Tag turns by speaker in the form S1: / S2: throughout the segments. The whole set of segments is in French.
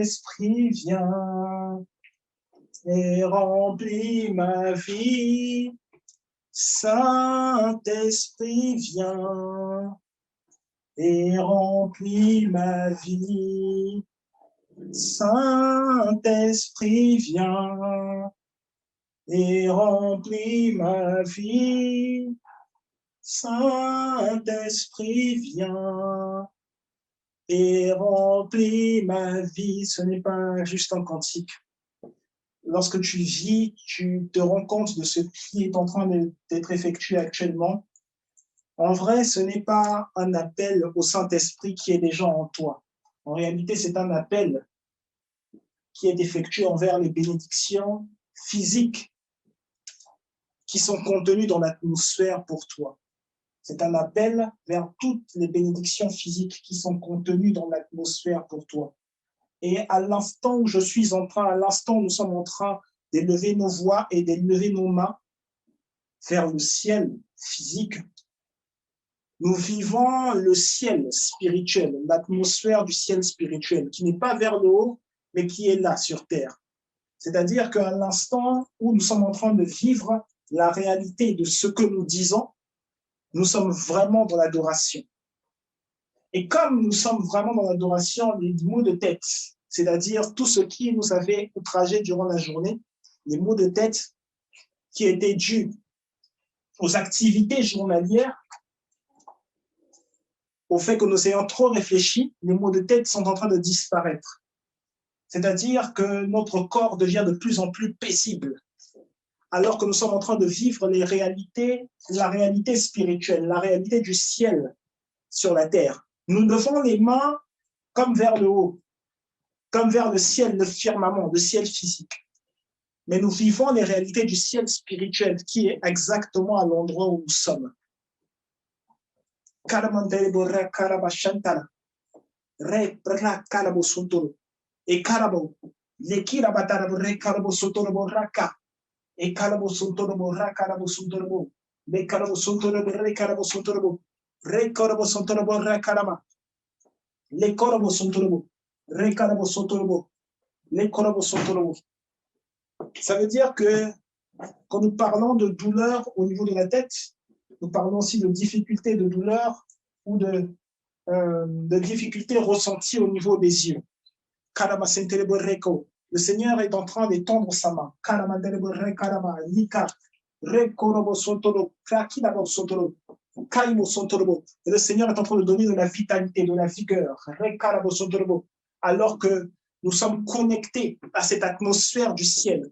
S1: Saint-Esprit, viens et remplis ma vie. Saint-Esprit, viens et remplis ma vie. Saint-Esprit, viens et remplis ma vie. Saint-Esprit, viens et remplis ma vie. Ce n'est pas juste un cantique. Lorsque tu vis, tu te rends compte de ce qui est en train d'être effectué actuellement. En vrai, ce n'est pas un appel au Saint-Esprit qui est déjà en toi. En réalité, c'est un appel qui est effectué envers les bénédictions physiques qui sont contenues dans l'atmosphère pour toi. C'est un appel vers toutes les bénédictions physiques qui sont contenues dans l'atmosphère pour toi. Et à l'instant où à l'instant où nous sommes en train d'élever nos voix et d'élever nos mains vers le ciel physique, nous vivons le ciel spirituel, l'atmosphère du ciel spirituel, qui n'est pas vers le haut, mais qui est là sur terre. C'est-à-dire qu'à l'instant où nous sommes en train de vivre la réalité de ce que nous disons, nous sommes vraiment dans l'adoration. Et comme nous sommes vraiment dans l'adoration, les mots de tête, c'est-à-dire tout ce qui nous avait outragé durant la journée, les mots de tête qui étaient dus aux activités journalières, au fait que nous ayons trop réfléchi, les maux de tête sont en train de disparaître. C'est-à-dire que notre corps devient de plus en plus paisible, alors que nous sommes en train de vivre la réalité spirituelle, la réalité du ciel sur la terre. Nous levons les mains comme vers le haut, comme vers le ciel, le firmament, le ciel physique. Mais nous vivons les réalités du ciel spirituel qui est exactement à l'endroit où nous sommes. Et carabo, les kirabatarabu re carabo sotorobo raka, et carabo sotorobo racarabo sotorobo, les carabo sotorobo re carabo sotorobo, re carabo sotorobo racarama, les corabo sotorobo, re carabo sotorobo, les corabo sotorobo. Ça veut dire que quand nous parlons de douleur au niveau de la tête, nous parlons aussi de difficultés de douleur ou de difficultés ressenties au niveau des yeux. Le Seigneur est en train d'étendre sa main. Et le Seigneur est en train de donner de la vitalité, de la vigueur. Alors que nous sommes connectés à cette atmosphère du ciel.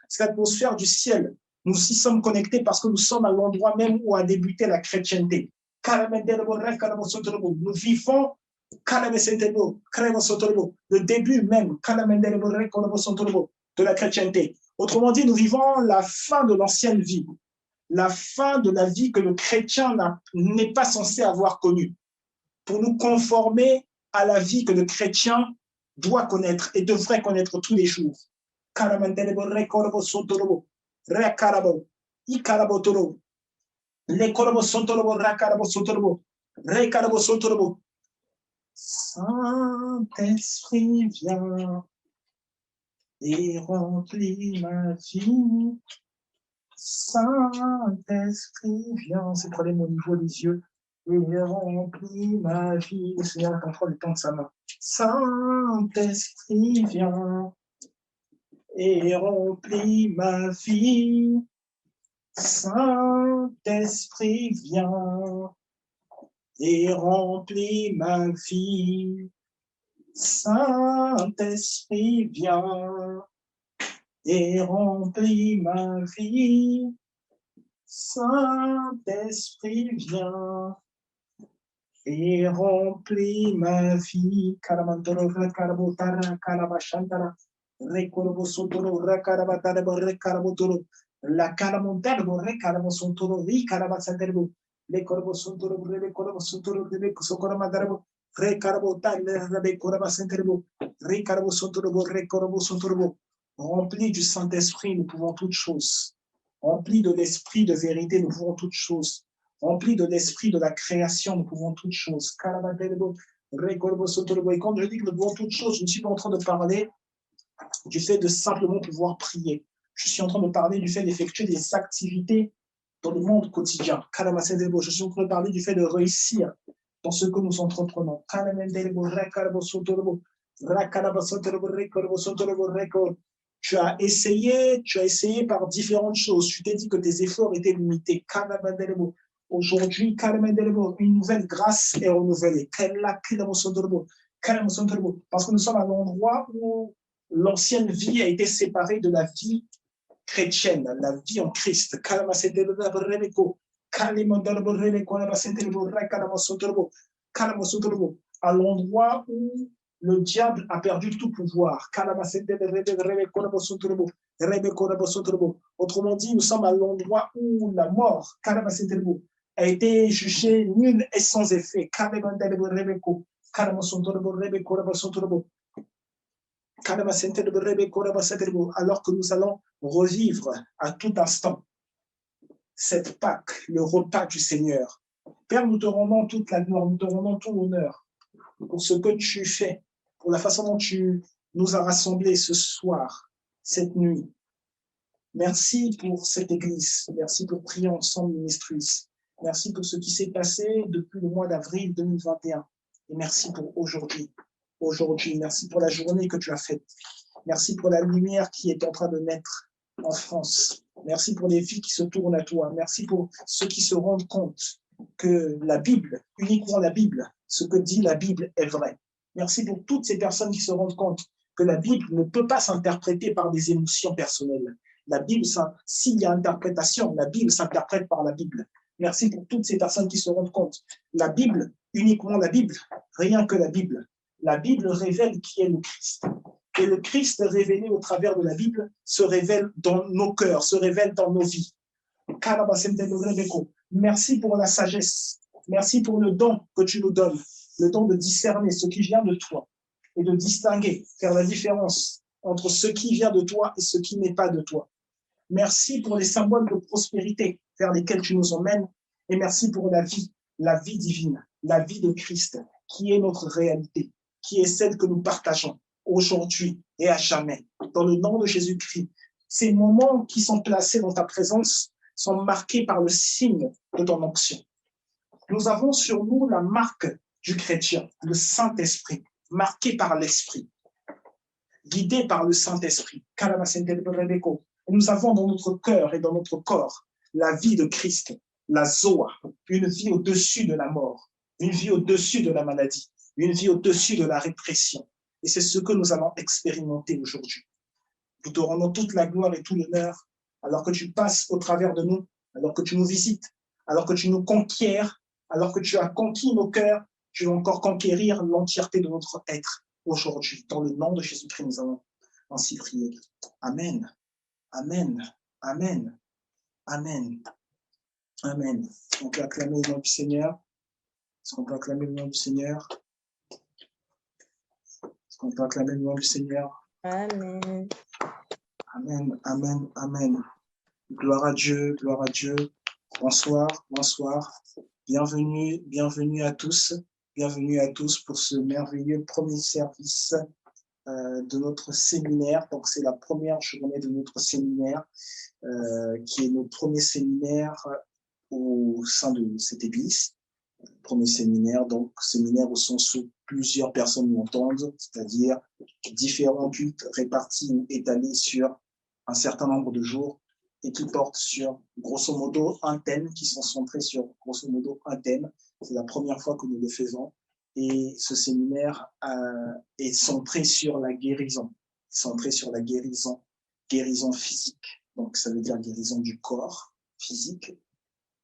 S1: Cette atmosphère du ciel, nous y sommes connectés parce que nous sommes à l'endroit même où a débuté la chrétienté. Nous vivons le début même de la chrétienté. Autrement dit, nous vivons la fin de l'ancienne vie, la fin de la vie que le chrétien n'est pas censé avoir connue, pour nous conformer à la vie que le chrétien doit connaître et devrait connaître tous les jours. Saint-Esprit, viens et remplis ma vie. Saint-Esprit, viens, c'est problème au niveau des yeux, et remplis ma vie. Le Seigneur contrôle le temps de sa main. Saint-Esprit, viens et remplis ma vie. Saint-Esprit, viens et remplis ma vie. Saint-Esprit, viens et remplis ma vie. Saint-Esprit, viens et remplis ma vie. Karamantoro rekarabotara karabashantara rekorobosotoro rekarabatara rekarabotoro la karamontara rekarabosontoro rikarabasantero le korbosotoro le korbosotoro le sokoramadaro rekarabotara le korabasantero rekarabosotoro rekorobosotoro. Remplis du Saint-Esprit, nous pouvons toutes choses. Remplis de l'esprit de vérité, nous pouvons toutes choses. Remplis de l'esprit de la création, nous pouvons toutes choses. Et quand je dis que nous devons toutes choses, je ne suis pas en train de parler du fait de simplement pouvoir prier. Je suis en train de parler du fait d'effectuer des activités dans le monde quotidien. Je suis en train de parler du fait de réussir dans ce que nous entreprenons. Tu as essayé par différentes choses. Tu t'es dit que tes efforts étaient limités. Aujourd'hui, une nouvelle grâce est renouvelée. Parce que nous sommes à l'endroit où l'ancienne vie a été séparée de la vie chrétienne, la vie en Christ. À l'endroit où le diable a perdu tout pouvoir. Autrement dit, nous sommes à l'endroit où la mort a été jugée nulle et sans effet. Alors que nous allons revivre à tout instant cette Pâque, le repas du Seigneur. Père, nous te rendons toute la gloire, nous te rendons tout l'honneur pour ce que tu fais, pour la façon dont tu nous as rassemblés ce soir, cette nuit. Merci pour cette église. Merci pour prier ensemble, ministries. Merci pour ce qui s'est passé depuis le mois d'avril 2021. Et merci pour aujourd'hui. Aujourd'hui, merci pour la journée que tu as faite. Merci pour la lumière qui est en train de naître en France. Merci pour les vies qui se tournent à toi. Merci pour ceux qui se rendent compte que la Bible, uniquement la Bible, ce que dit la Bible est vrai. Merci pour toutes ces personnes qui se rendent compte que la Bible ne peut pas s'interpréter par des émotions personnelles. La Bible, s'il y a interprétation, la Bible s'interprète par la Bible. Merci pour toutes ces personnes qui se rendent compte. La Bible, uniquement la Bible, rien que la Bible. La Bible révèle qui est le Christ. Et le Christ révélé au travers de la Bible se révèle dans nos cœurs, se révèle dans nos vies. Merci pour la sagesse. Merci pour le don que tu nous donnes, le don de discerner ce qui vient de toi et de distinguer, faire la différence entre ce qui vient de toi et ce qui n'est pas de toi. Merci pour les symboles de prospérité vers lesquels tu nous emmènes et merci pour la vie divine, la vie de Christ qui est notre réalité, qui est celle que nous partageons aujourd'hui et à jamais. Dans le nom de Jésus-Christ, ces moments qui sont placés dans ta présence sont marqués par le signe de ton onction. Nous avons sur nous la marque du chrétien, le Saint-Esprit, marqué par l'Esprit, guidé par le Saint-Esprit. Et nous avons dans notre cœur et dans notre corps la vie de Christ, la Zoa, une vie au-dessus de la mort, une vie au-dessus de la maladie, une vie au-dessus de la répression. Et c'est ce que nous allons expérimenter aujourd'hui. Nous te rendons toute la gloire et tout l'honneur alors que tu passes au travers de nous, alors que tu nous visites, alors que tu nous conquiers, alors que tu as conquis nos cœurs, tu vas encore conquérir l'entièreté de notre être aujourd'hui. Dans le nom de Jésus-Christ, nous allons ainsi prier. Amen. Amen. Amen. Amen. Amen. On peut acclamer le nom du Seigneur. Est-ce qu'on peut acclamer le nom du Seigneur? Est-ce qu'on peut acclamer le nom du Seigneur?
S2: Amen.
S1: Amen. Amen. Amen. Gloire à Dieu. Gloire à Dieu. Bonsoir. Bonsoir. Bienvenue à tous. Bienvenue à tous pour ce merveilleux premier service de notre séminaire. Donc, c'est la première journée de notre séminaire, qui est notre premier séminaire au sein de cette église. Premier séminaire, donc séminaire au sens où plusieurs personnes m'entendent, c'est-à-dire différents cultes répartis ou étalés sur un certain nombre de jours et qui portent sur, grosso modo, un thème, qui sont centrés sur, grosso modo, un thème. C'est la première fois que nous le faisons. Et ce séminaire est centré sur la guérison, guérison physique. Donc, ça veut dire guérison du corps physique,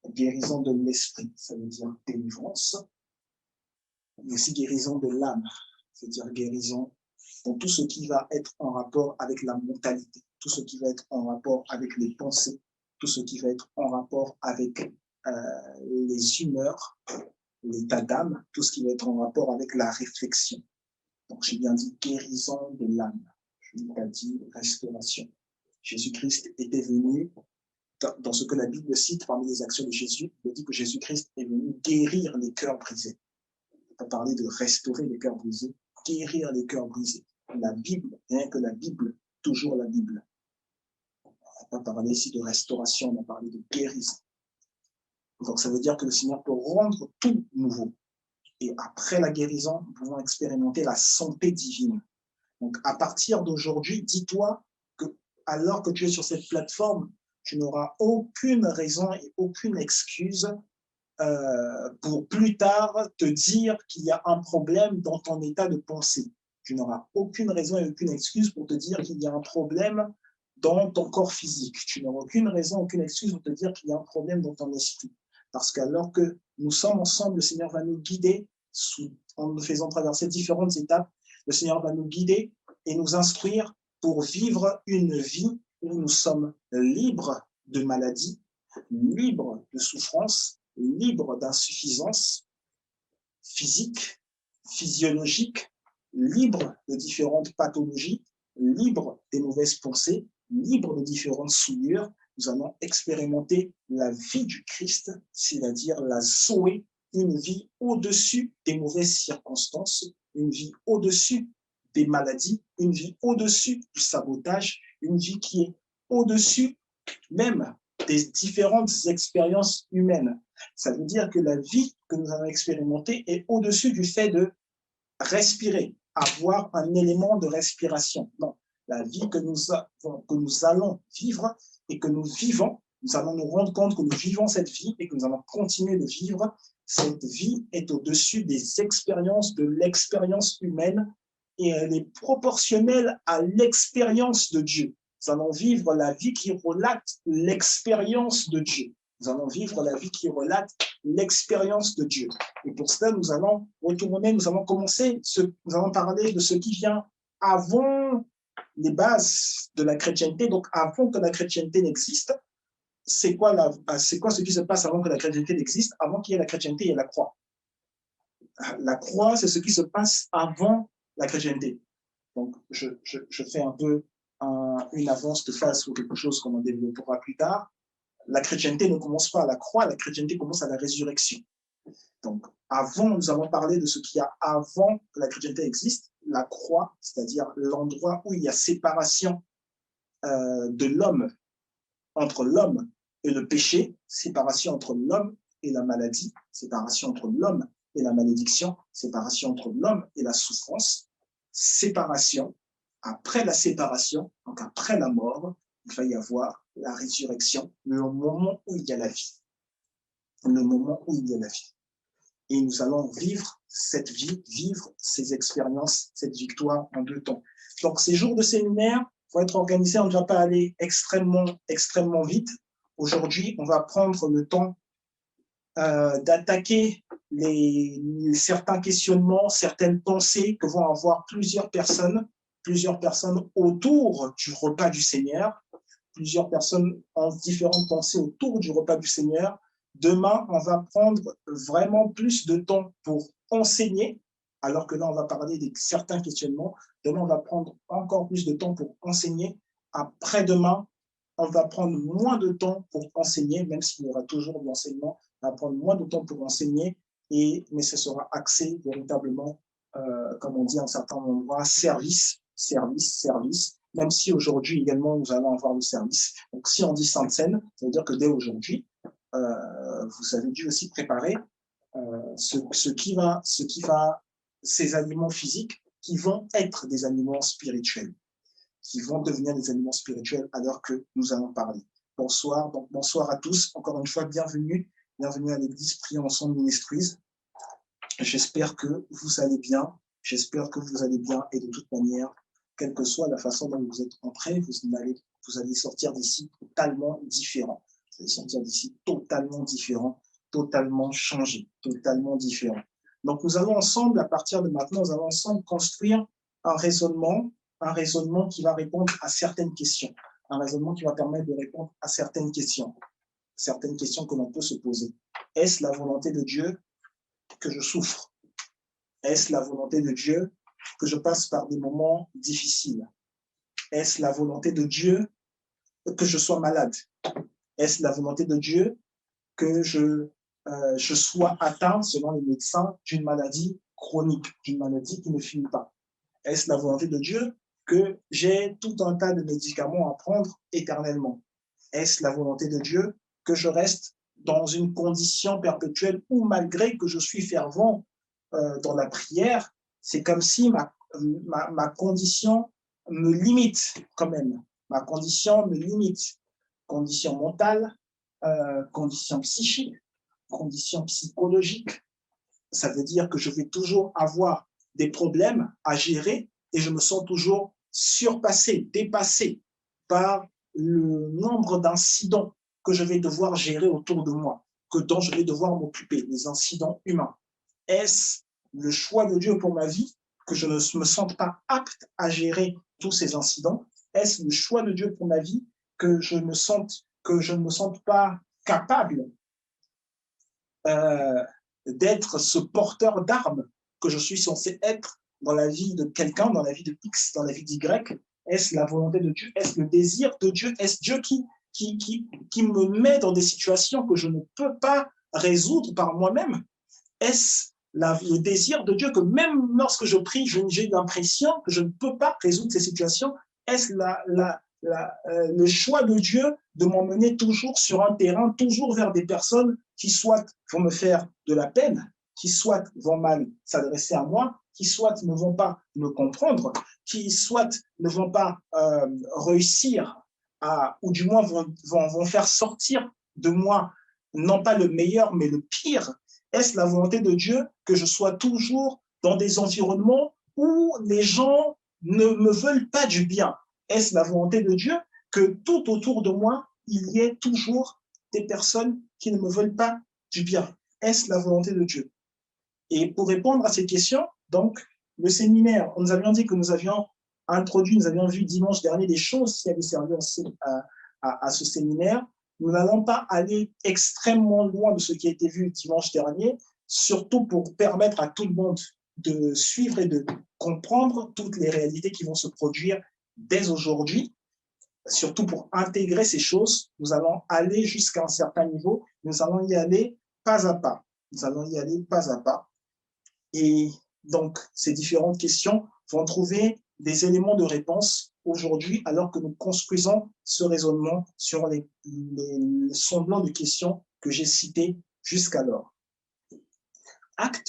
S1: guérison de l'esprit, ça veut dire délivrance, mais aussi guérison de l'âme, c'est-à-dire guérison dans tout ce qui va être en rapport avec la mentalité, tout ce qui va être en rapport avec les pensées, tout ce qui va être en rapport avec les humeurs, l'état d'âme, tout ce qui va être en rapport avec la réflexion. Donc, j'ai bien dit guérison de l'âme. Je n'ai pas dit restauration. Jésus-Christ était venu, dans ce que la Bible cite parmi les actions de Jésus, il dit que Jésus-Christ est venu guérir les cœurs brisés. a parlé de restaurer les cœurs brisés, guérir les cœurs brisés. La Bible, rien que la Bible, toujours la Bible. On n'a pas parlé ici de restauration, on a parlé de guérison. Donc, ça veut dire que le Seigneur peut rendre tout nouveau. Et après la guérison, nous pouvons expérimenter la santé divine. Donc, à partir d'aujourd'hui, dis-toi que, alors que tu es sur cette plateforme, tu n'auras aucune raison et aucune excuse pour plus tard te dire qu'il y a un problème dans ton état de pensée. Tu n'auras aucune raison et aucune excuse pour te dire qu'il y a un problème dans ton corps physique. Tu n'auras aucune raison, aucune excuse pour te dire qu'il y a un problème dans ton esprit. Parce qu'alors que nous sommes ensemble, le Seigneur va nous guider en nous faisant traverser différentes étapes. Le Seigneur va nous guider et nous instruire pour vivre une vie où nous sommes libres de maladies, libres de souffrances, libres d'insuffisance physique, physiologique, libres de différentes pathologies, libres des mauvaises pensées, libres de différentes souillures. Nous allons expérimenter la vie du Christ, c'est-à-dire la Zoé, une vie au-dessus des mauvaises circonstances, une vie au-dessus des maladies, une vie au-dessus du sabotage, une vie qui est au-dessus même des différentes expériences humaines. Ça veut dire que la vie que nous allons expérimenter est au-dessus du fait de respirer, avoir un élément de respiration. Non, la vie que nous allons vivre et que nous vivons, nous allons nous rendre compte que nous vivons cette vie et que nous allons continuer de vivre. Cette vie est au-dessus des expériences, de l'expérience humaine, et elle est proportionnelle à l'expérience de Dieu. Nous allons vivre la vie qui relate l'expérience de Dieu. Nous allons vivre la vie qui relate l'expérience de Dieu. Et pour cela, nous allons retourner, nous allons commencer, nous allons parler de ce qui vient avant les bases de la chrétienté, donc avant que la chrétienté n'existe. C'est quoi ce qui se passe avant que la chrétienté n'existe? Avant qu'il y ait la chrétienté, il y a la croix. La croix, c'est ce qui se passe avant la chrétienté. Donc, je fais un peu une avance de phase sur quelque chose qu'on en développera plus tard. La chrétienté ne commence pas à la croix, la chrétienté commence à la résurrection. Donc, avant, nous avons parlé de ce qu'il y a avant que la chrétienté existe, la croix, c'est-à-dire l'endroit où il y a séparation de l'homme, entre l'homme et le péché, séparation entre l'homme et la maladie, séparation entre l'homme et la malédiction, séparation entre l'homme et la souffrance, séparation. Après la séparation, donc après la mort, il va y avoir la résurrection, le moment où il y a la vie. Le moment où il y a la vie. Et nous allons vivre cette vie, vivre ces expériences, cette victoire en 2 temps. Donc, ces jours de séminaire vont être organisés, on ne va pas aller extrêmement vite. Aujourd'hui, on va prendre le temps d'attaquer certains questionnements, certaines pensées que vont avoir plusieurs personnes autour du repas du Seigneur, plusieurs personnes ont différentes pensées autour du repas du Seigneur. Demain, on va prendre vraiment plus de temps pour enseigner, alors que là, on va parler de certains questionnements. Demain, on va prendre encore plus de temps pour enseigner. Après-demain, on va prendre moins de temps pour enseigner, même s'il y aura toujours de l'enseignement. On va prendre moins de temps pour enseigner, mais ce sera axé véritablement, comme on dit à un certain endroit, service, même si aujourd'hui également nous allons avoir le service. Donc si on dit Sainte Seine, ça veut dire que dès aujourd'hui, vous avez dû aussi préparer ces aliments physiques qui vont être des aliments spirituels, qui vont devenir des aliments spirituels à l'heure que nous allons parler. Bonsoir, donc bonsoir à tous, encore une fois, bienvenue à l'église Prions Ensemble Ministries. J'espère que vous allez bien, et de toute manière, quelle que soit la façon dont vous êtes entrés, vous allez sortir d'ici totalement différent. Vous allez sortir d'ici totalement différent, totalement changé, totalement différent. Donc, nous allons ensemble, à partir de maintenant, nous allons ensemble construire un raisonnement qui va répondre à certaines questions, un raisonnement qui va permettre de répondre à certaines questions que l'on peut se poser. Est-ce la volonté de Dieu que je souffre? Est-ce la volonté de Dieu que je passe par des moments difficiles? Est-ce la volonté de Dieu que je sois malade? Est-ce la volonté de Dieu que je sois atteint, selon les médecins, d'une maladie chronique d'une maladie qui ne finit pas? Est-ce la volonté de Dieu que j'ai tout un tas de médicaments à prendre éternellement? Est-ce la volonté de Dieu que je reste dans une condition perpétuelle où, malgré que je suis fervent dans la prière, c'est comme si ma condition me limite quand même. Ma condition me limite. Condition mentale, condition psychique, condition psychologique. Ça veut dire que je vais toujours avoir des problèmes à gérer et je me sens toujours surpassé, dépassé par le nombre d'incidents que je vais devoir gérer autour de moi, dont je vais devoir m'occuper, les incidents humains. Est-ce le choix de Dieu pour ma vie que je ne me sente pas apte à gérer tous ces incidents? Est-ce le choix de Dieu pour ma vie que je ne me sente pas capable d'être ce porteur d'armes que je suis censé être dans la vie de quelqu'un, dans la vie de X, dans la vie d'Y? Est-ce la volonté de Dieu? Est-ce le désir de Dieu? Est-ce Dieu qui me met dans des situations que je ne peux pas résoudre par moi-même? Est-ce le désir de Dieu que même lorsque je prie, j'ai l'impression que je ne peux pas résoudre ces situations? Est-ce le choix de Dieu de m'emmener toujours sur un terrain, toujours vers des personnes qui soit vont me faire de la peine, qui soit vont mal s'adresser à moi, qui soit ne vont pas me comprendre, qui soit ne vont pas réussir ou du moins vont faire sortir de moi non pas le meilleur, mais le pire? Est-ce la volonté de Dieu que je sois toujours dans des environnements où les gens ne me veulent pas du bien? Est-ce la volonté de Dieu que tout autour de moi, il y ait toujours des personnes qui ne me veulent pas du bien? Est-ce la volonté de Dieu? Et pour répondre à ces questions, donc, le séminaire, nous avions dit que nous avions vu dimanche dernier des choses qui avaient servi à ce séminaire. Nous n'allons pas aller extrêmement loin de ce qui a été vu dimanche dernier, surtout pour permettre à tout le monde de suivre et de comprendre toutes les réalités qui vont se produire dès aujourd'hui, surtout pour intégrer ces choses. Nous allons aller jusqu'à un certain niveau, nous allons y aller pas à pas. Nous allons y aller pas à pas. Et donc, ces différentes questions vont trouver des éléments de réponse aujourd'hui, alors que nous construisons ce raisonnement sur les semblants de questions que j'ai citées jusqu'alors.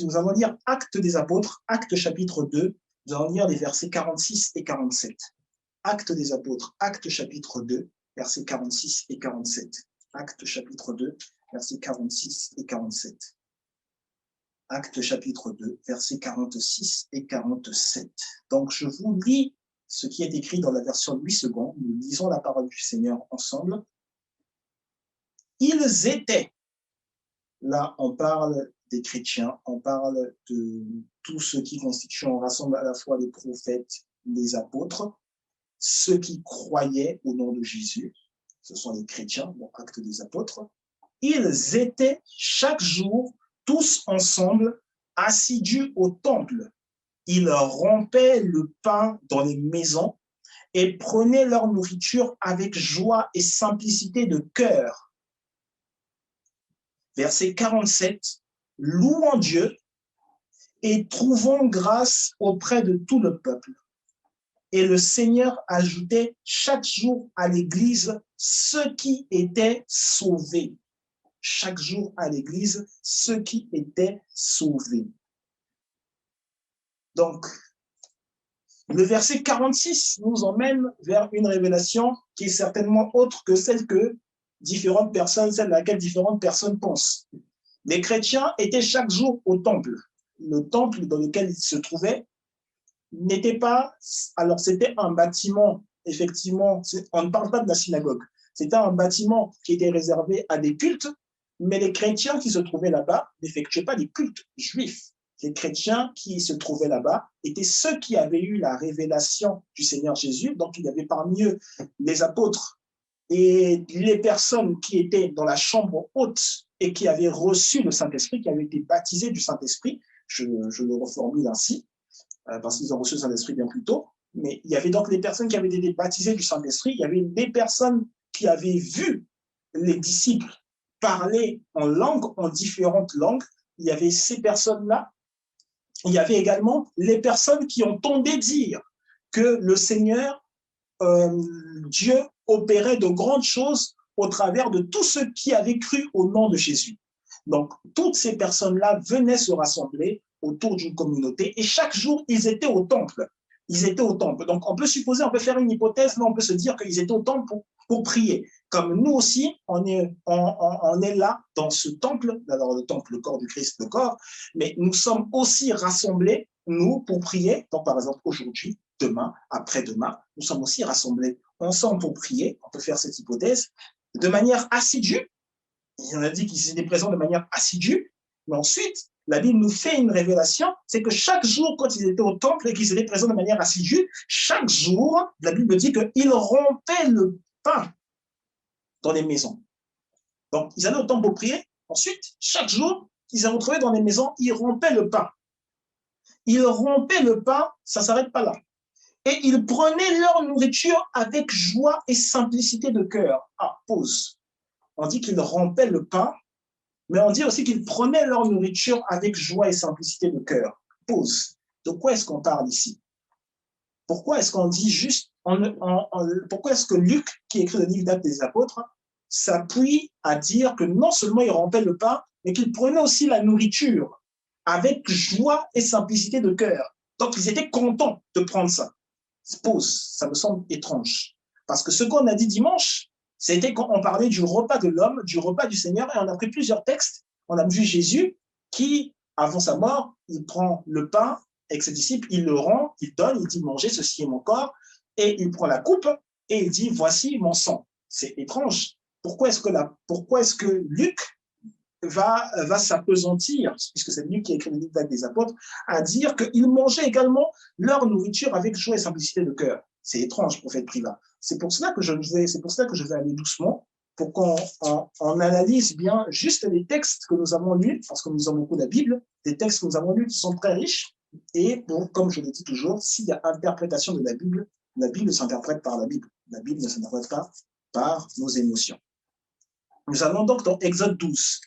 S1: Nous allons lire Actes des Apôtres, Actes chapitre 2, nous allons lire les versets 46 et 47. Actes des Apôtres, Actes chapitre 2, versets 46 et 47. Actes chapitre 2, versets 46 et 47. Actes chapitre 2, versets 46 et 47. Donc, je vous lis ce qui est écrit dans la version Louis II. Nous lisons la parole du Seigneur ensemble. Ils étaient, là on parle des chrétiens, on parle de tous ceux qui constituent, on rassemble à la fois les prophètes, les apôtres, ceux qui croyaient au nom de Jésus, ce sont les chrétiens, donc Actes des Apôtres. Ils étaient chaque jour tous ensemble, assidus au temple. Ils rompaient le pain dans les maisons et prenaient leur nourriture avec joie et simplicité de cœur. Verset 47, louant Dieu et trouvant grâce auprès de tout le peuple. Et le Seigneur ajoutait chaque jour à l'Église ceux qui étaient sauvés. Chaque jour à l'Église, ceux qui étaient sauvés. Donc, le verset 46 nous emmène vers une révélation qui est certainement autre que celle à laquelle différentes personnes pensent. Les chrétiens étaient chaque jour au temple. Le temple dans lequel ils se trouvaient n'était pas... Alors, c'était un bâtiment, effectivement, on ne parle pas de la synagogue. C'était un bâtiment qui était réservé à des cultes, mais les chrétiens qui se trouvaient là-bas n'effectuaient pas des cultes juifs. Les chrétiens qui se trouvaient là-bas étaient ceux qui avaient eu la révélation du Seigneur Jésus. Donc, il y avait parmi eux les apôtres et les personnes qui étaient dans la chambre haute et qui avaient reçu le Saint-Esprit, qui avaient été baptisés du Saint-Esprit. Je le reformule ainsi, parce qu'ils ont reçu le Saint-Esprit bien plus tôt. Mais il y avait donc les personnes qui avaient été baptisées du Saint-Esprit. Il y avait des personnes qui avaient vu les disciples parler en langue, en différentes langues. Il y avait ces personnes-là il y avait également les personnes qui ont tendé dire que le Seigneur, Dieu, opérait de grandes choses au travers de tous ceux qui avaient cru au nom de Jésus. Donc, toutes ces personnes-là venaient se rassembler autour d'une communauté et chaque jour, ils étaient au temple. Ils étaient au temple. Donc, on peut supposer, on peut faire une hypothèse, mais on peut se dire qu'ils étaient au temple pour prier. Comme nous aussi, on est là dans ce temple, alors le temple, le corps du Christ, le corps, mais nous sommes aussi rassemblés, nous, pour prier. Donc, par exemple, aujourd'hui, demain, après-demain, nous sommes aussi rassemblés ensemble pour prier. On peut faire cette hypothèse de manière assidue. Il en a dit qu'ils étaient présents de manière assidue, mais ensuite, la Bible nous fait une révélation, c'est que chaque jour, quand ils étaient au temple et qu'ils étaient présents de manière assidue, chaque jour, la Bible dit qu'ils rompaient le pain dans les maisons. Donc, ils allaient au temple pour prier. Ensuite, chaque jour, ils allaient retrouver dans les maisons, ils rompaient le pain. Ils rompaient le pain, ça ne s'arrête pas là. Et ils prenaient leur nourriture avec joie et simplicité de cœur. Ah, pause. On dit qu'ils rompaient le pain, mais on dit aussi qu'ils prenaient leur nourriture avec joie et simplicité de cœur. Pause. De quoi est-ce qu'on parle ici? Pourquoi est-ce qu'on dit juste, pourquoi est-ce que Luc, qui écrit le livre d'Actes des Apôtres, s'appuie à dire que non seulement ils rompaient le pain, mais qu'ils prenaient aussi la nourriture avec joie et simplicité de cœur. Donc, ils étaient contents de prendre ça. Pause, ça me semble étrange. Parce que ce qu'on a dit dimanche, c'était quand on parlait du repas de l'homme, du repas du Seigneur, et on a pris plusieurs textes. On a vu Jésus qui, avant sa mort, il prend le pain avec ses disciples, il le rend, il donne, il dit mangez, ceci est mon corps, et il prend la coupe et il dit voici mon sang. C'est étrange. Pourquoi est-ce que Luc va s'apesantir, puisque c'est lui qui a écrit le livre d'Actes des Apôtres, à dire qu'ils mangeaient également leur nourriture avec joie et simplicité de cœur. C'est étrange, prophète Privat. C'est pour cela que je vais aller doucement, pour qu'on analyse bien juste les textes que nous avons lus, parce que nous avons beaucoup la Bible, des textes que nous avons lus qui sont très riches, et pour, comme je le dis toujours, s'il y a interprétation de la Bible s'interprète par la Bible. La Bible ne s'interprète pas par nos émotions. Nous allons donc dans Exode 12.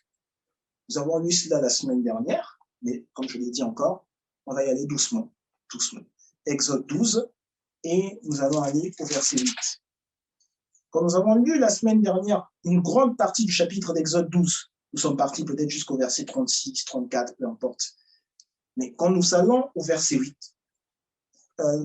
S1: Nous avons lu cela la semaine dernière, mais comme je l'ai dit encore, on va y aller doucement, doucement. Exode 12, et nous allons aller au verset 8. Quand nous avons lu la semaine dernière une grande partie du chapitre d'Exode 12, nous sommes partis peut-être jusqu'au verset 36, 34, peu importe. Mais quand nous allons au verset 8,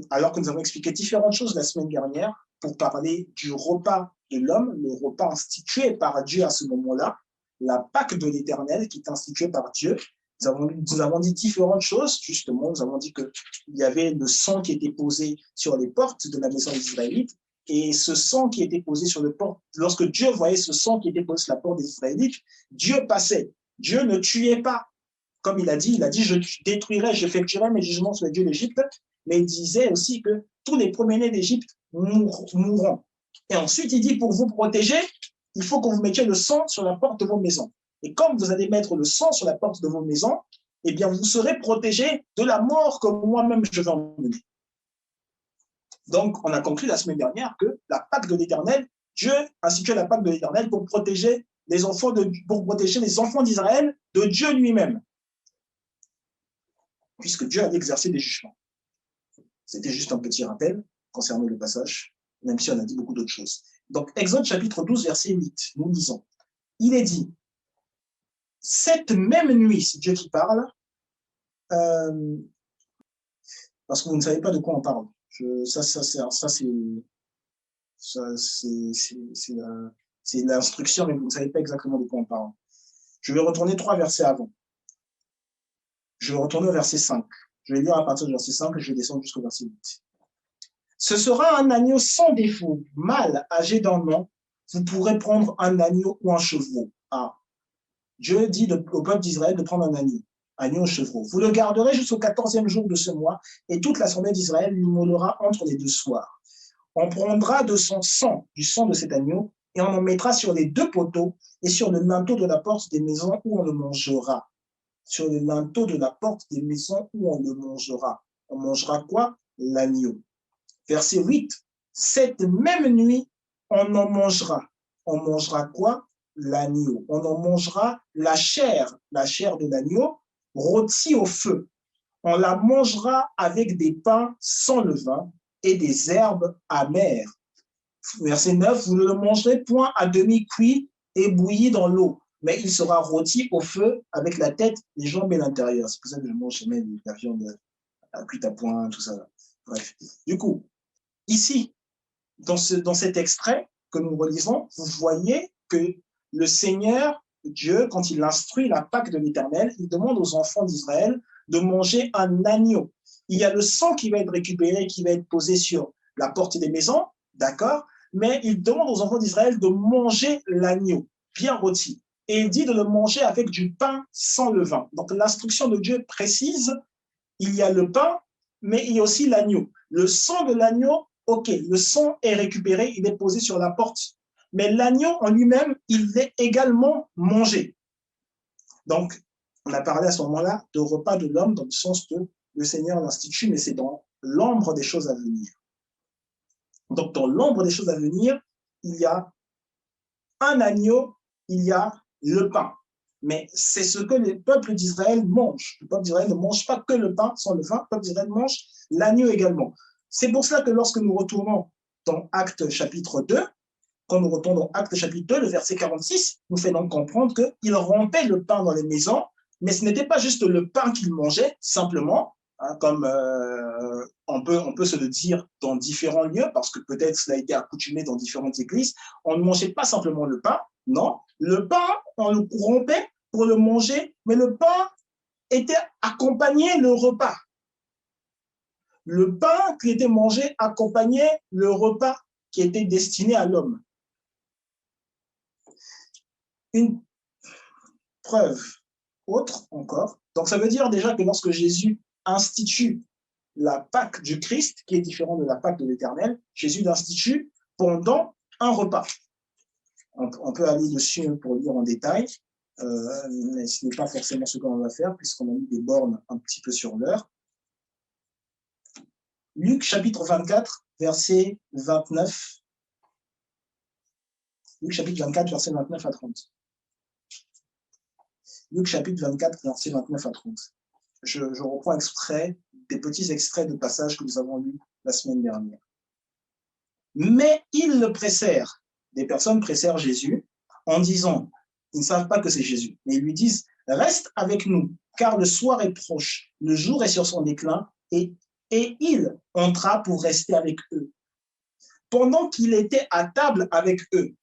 S1: alors que nous avons expliqué différentes choses la semaine dernière pour parler du repas de l'homme, le repas institué par Dieu à ce moment-là, la Pâque de l'Éternel qui est instituée par Dieu. Nous avons dit différentes choses, justement. Nous avons dit qu'il y avait le sang qui était posé sur les portes de la maison des Israélites. Et ce sang qui était posé sur les portes, lorsque Dieu voyait ce sang qui était posé sur la porte des Israélites, Dieu passait. Dieu ne tuait pas. Comme il a dit, je détruirai, j'effectuerai mes jugements sur les dieux d'Égypte. Mais il disait aussi que tous les premiers-nés d'Égypte mourront. Et ensuite, il dit, pour vous protéger, il faut que vous mettiez le sang sur la porte de vos maisons. Et comme vous allez mettre le sang sur la porte de vos maisons, eh bien, vous serez protégés de la mort que moi-même je vais emmener. Donc, on a conclu la semaine dernière que la Pâque de l'Éternel, Dieu instituait la Pâque de l'Éternel pour protéger les enfants d'Israël de Dieu lui-même, puisque Dieu avait exercé des jugements. C'était juste un petit rappel concernant le passage, même si on a dit beaucoup d'autres choses. Donc, Exode chapitre 12, verset 8, nous lisons. Il est dit, cette même nuit, c'est Dieu qui parle, parce que vous ne savez pas de quoi on parle. C'est l'instruction, mais vous ne savez pas exactement de quoi on parle. Je vais retourner 3 versets avant. Je vais retourner au verset 5. Je vais lire à partir du verset 5 et je vais descendre jusqu'au verset 8. Ce sera un agneau sans défaut, mâle, âgé d'un an. Vous pourrez prendre un agneau ou un chevreau. Ah. Dieu dit au peuple d'Israël de prendre un agneau ou chevreau. Vous le garderez jusqu'au 14e jour de ce mois, et toute l'assemblée d'Israël l'immolera entre les 2 soirs. On prendra de son sang, du sang de cet agneau, et on en mettra sur les 2 poteaux et sur le linteau de la porte des maisons où on le mangera. Sur le linteau de la porte des maisons où on le mangera. On mangera quoi? L'agneau. Verset 8. Cette même nuit, on en mangera. On mangera quoi? L'agneau. On en mangera la chair de l'agneau, rôtie au feu. On la mangera avec des pains sans levain et des herbes amères. Verset 9, vous ne le mangerez point à demi cuit et bouilli dans l'eau, mais il sera rôti au feu avec la tête, les jambes et l'intérieur. C'est pour ça que je mange jamais de la viande cuite à point, tout ça. Bref. Du coup, ici, dans cet extrait que nous relisons, vous voyez que le Seigneur, Dieu, quand il instruit la Pâque de l'Éternel, il demande aux enfants d'Israël de manger un agneau. Il y a le sang qui va être récupéré, qui va être posé sur la porte des maisons, d'accord? Mais il demande aux enfants d'Israël de manger l'agneau, bien rôti. Et il dit de le manger avec du pain sans levain. Donc l'instruction de Dieu précise, il y a le pain, mais il y a aussi l'agneau. Le sang de l'agneau, ok, le sang est récupéré, il est posé sur la porte. Mais l'agneau en lui-même, il est également mangé. Donc, on a parlé à ce moment-là de repas de l'homme dans le sens que le Seigneur l'institue, mais c'est dans l'ombre des choses à venir. Donc, dans l'ombre des choses à venir, il y a un agneau, il y a le pain. Mais c'est ce que le peuple d'Israël mange. Le peuple d'Israël ne mange pas que le pain sans levain, le peuple d'Israël mange l'agneau également. C'est pour cela que lorsque nous retournons dans Actes chapitre 2, quand nous retournons dans Actes chapitre 2, le verset 46, nous fait donc comprendre qu'il rompait le pain dans les maisons, mais ce n'était pas juste le pain qu'il mangeait, simplement, hein, comme on peut se le dire dans différents lieux, parce que peut-être cela a été accoutumé dans différentes églises. On ne mangeait pas simplement le pain, non. Le pain, on le rompait pour le manger, mais le pain était accompagné le repas. Le pain qui était mangé accompagnait le repas qui était destiné à l'homme. Une preuve autre encore. Donc, ça veut dire déjà que lorsque Jésus institue la Pâque du Christ, qui est différente de la Pâque de l'Éternel, Jésus l'institue pendant un repas. On peut aller dessus pour lire en détail, mais ce n'est pas forcément ce qu'on va faire, puisqu'on a mis des bornes un petit peu sur l'heure. Luc chapitre 24, verset 29. Luc chapitre 24, verset 29 à 30. Luc chapitre 24, verset 29 à 30. Je reprends des petits extraits de passages que nous avons lus la semaine dernière. Mais ils le pressèrent. Des personnes pressèrent Jésus en disant, ils ne savent pas que c'est Jésus, mais ils lui disent, reste avec nous, car le soir est proche, le jour est sur son déclin, et il entra pour rester avec eux. Pendant qu'il était à table avec eux,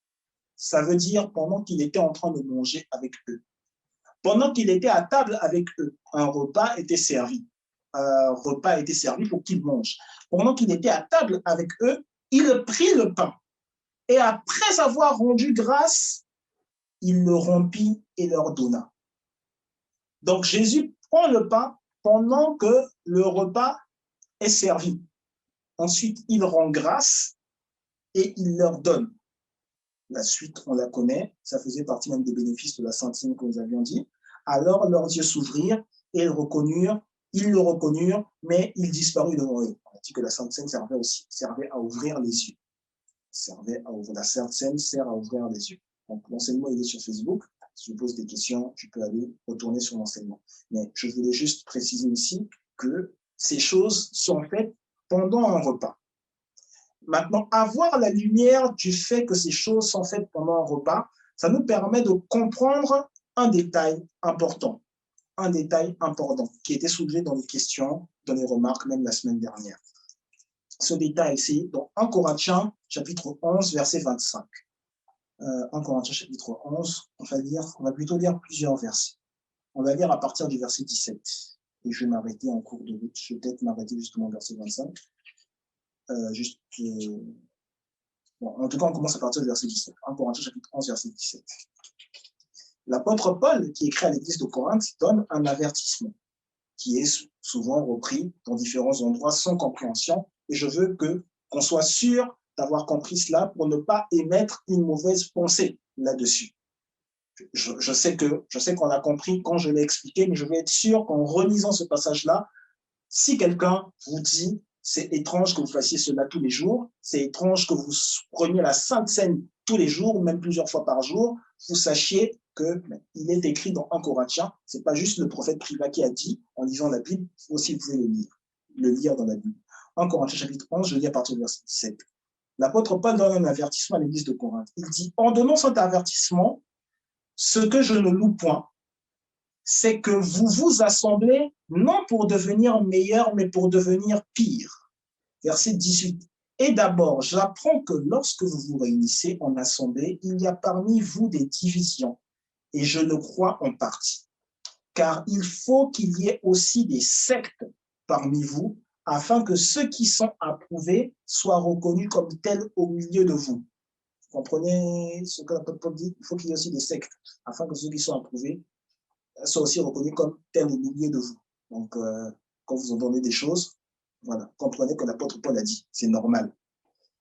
S1: ça veut dire pendant qu'il était en train de manger avec eux. Pendant qu'il était à table avec eux, un repas était servi. Un repas était servi pour qu'ils mangent. Pendant qu'il était à table avec eux, il prit le pain. Et après avoir rendu grâce, il le rompit et leur donna. Donc Jésus prend le pain pendant que le repas est servi. Ensuite, il rend grâce et il leur donne. La suite, on la connaît. Ça faisait partie même des bénéfices de la Sainte Seine que nous avions dit. Alors leurs yeux s'ouvrirent et ils le reconnurent, mais il disparut devant eux. On a dit que la Sainte Seine servait à ouvrir les yeux. La Sainte Seine sert à ouvrir les yeux. Donc l'enseignement, il est sur Facebook. Si tu poses des questions, tu peux aller retourner sur l'enseignement. Mais je voulais juste préciser ici que ces choses sont faites pendant un repas. Maintenant, avoir la lumière du fait que ces choses sont faites pendant un repas, ça nous permet de comprendre un détail important qui était soulevé dans les questions, dans les remarques, même la semaine dernière. Ce détail, c'est dans 1 Corinthiens, chapitre 11, verset 25. 1 Corinthiens, chapitre 11, on va plutôt lire plusieurs versets. On va lire à partir du verset 17. Et je vais m'arrêter en cours de route. Je vais peut-être m'arrêter justement au verset 25. Bon, en tout cas, on commence à partir du verset 17. 1 Corinthiens, chapitre 11, verset 17. L'apôtre Paul, qui écrit à l'église de Corinthe, donne un avertissement qui est souvent repris dans différents endroits sans compréhension. Et je veux qu'on soit sûr d'avoir compris cela pour ne pas émettre une mauvaise pensée là-dessus. Je sais qu'on a compris quand je l'ai expliqué, mais je veux être sûr qu'en relisant ce passage-là, si quelqu'un vous dit c'est étrange que vous fassiez cela tous les jours, c'est étrange que vous preniez la Sainte Seine tous les jours, ou même plusieurs fois par jour, vous sachiez qu'il est écrit dans 1 Corinthiens, ce n'est pas juste le prophète privat qui a dit, en lisant la Bible, aussi vous pouvez le lire dans la Bible. 1 Corinthiens chapitre 11, je lis à partir du verset 17. L'apôtre Paul donne un avertissement à l'église de Corinthe. Il dit, en donnant cet avertissement, ce que je ne loue point, c'est que vous vous assemblez non pour devenir meilleur, mais pour devenir pire. Verset 18. Et d'abord, j'apprends que lorsque vous vous réunissez en assemblée, il y a parmi vous des divisions, et je le crois en partie. Car il faut qu'il y ait aussi des sectes parmi vous, afin que ceux qui sont approuvés soient reconnus comme tels au milieu de vous. Vous comprenez ce que l'apôtre Paul dit? Il faut qu'il y ait aussi des sectes, afin que ceux qui sont approuvés soient aussi reconnus comme tels au milieu de vous. Donc, quand vous entendez des choses, voilà, comprenez que l'apôtre Paul a dit, c'est normal.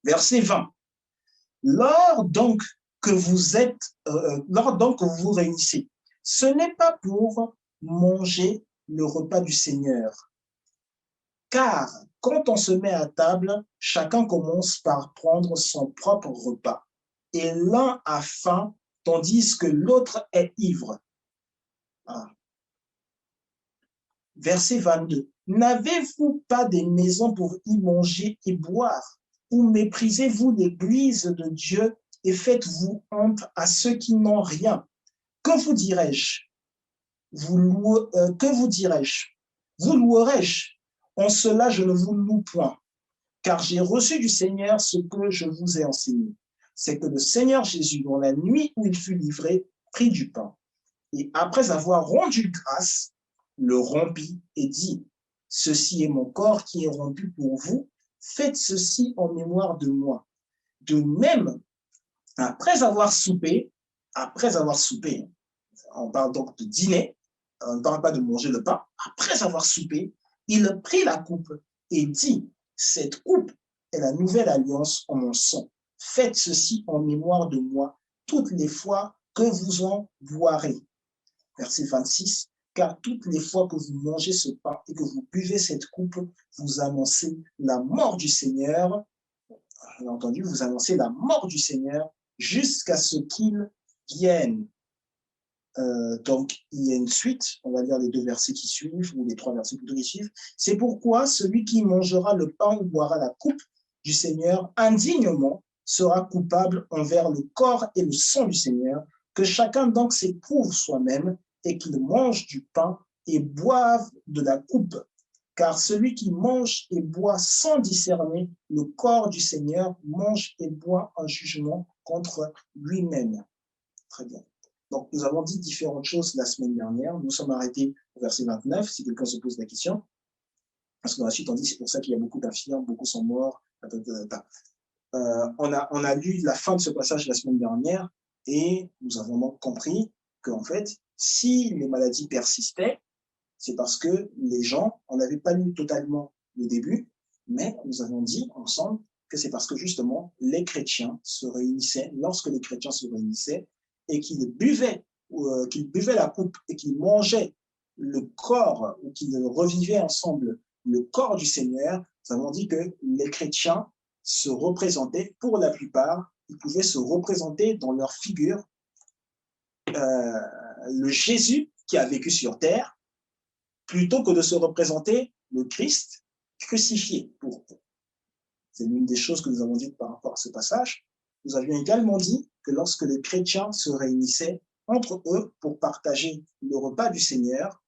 S1: Verset 20. Lors donc que vous vous réunissez, ce n'est pas pour manger le repas du Seigneur. Car quand on se met à table, chacun commence par prendre son propre repas. Et l'un a faim, tandis que l'autre est ivre. Ah. Verset 22. N'avez-vous pas des maisons pour y manger et boire? Ou méprisez-vous l'Église de Dieu et faites-vous honte à ceux qui n'ont rien? Que vous dirais-je? Que vous dirais-je? Vous louerai-je? En cela, je ne vous loue point, car j'ai reçu du Seigneur ce que je vous ai enseigné. C'est que le Seigneur Jésus, dans la nuit où il fut livré, prit du pain. Et après avoir rendu grâce, le rompit et dit, « Ceci est mon corps qui est rompu pour vous, faites ceci en mémoire de moi. » De même, après avoir soupé, on parle donc de dîner, on ne parle pas de manger le pain, après avoir soupé, il prit la coupe et dit, « Cette coupe est la nouvelle alliance en mon sang. Faites ceci en mémoire de moi toutes les fois que vous en boirez. » Verset 26. Car toutes les fois que vous mangez ce pain et que vous buvez cette coupe, vous annoncez la mort du Seigneur. Vous avez entendu, vous annoncez la mort du Seigneur jusqu'à ce qu'il vienne. Donc, il y a une suite, on va lire les 2 versets qui suivent, ou les 3 versets qui suivent. C'est pourquoi celui qui mangera le pain ou boira la coupe du Seigneur indignement sera coupable envers le corps et le sang du Seigneur. Que chacun donc s'éprouve soi-même et qu'il mange du pain et boive de la coupe. Car celui qui mange et boit sans discerner le corps du Seigneur mange et boit un jugement contre lui-même. Très bien. Donc, nous avons dit différentes choses la semaine dernière. Nous sommes arrêtés au verset 29, si quelqu'un se pose la question. Parce que dans la suite, on dit c'est pour ça qu'il y a beaucoup d'infirmes, beaucoup sont morts. On a lu la fin de ce passage la semaine dernière et nous avons donc compris qu'en fait, si les maladies persistaient, c'est parce que les gens, on n'avait pas lu totalement le début, mais nous avons dit ensemble que c'est parce que justement, les chrétiens se réunissaient, lorsque les chrétiens se réunissaient, et qu'ils buvaient la coupe et qu'ils mangeaient le corps, ou qu'ils revivaient ensemble le corps du Seigneur, nous avons dit que les chrétiens se représentaient, pour la plupart, ils pouvaient se représenter dans leur figure le Jésus qui a vécu sur terre, plutôt que de se représenter le Christ crucifié pour eux. C'est l'une des choses que nous avons dites par rapport à ce passage. Nous avions également dit que lorsque les chrétiens se réunissaient entre eux pour partager le repas du Seigneur,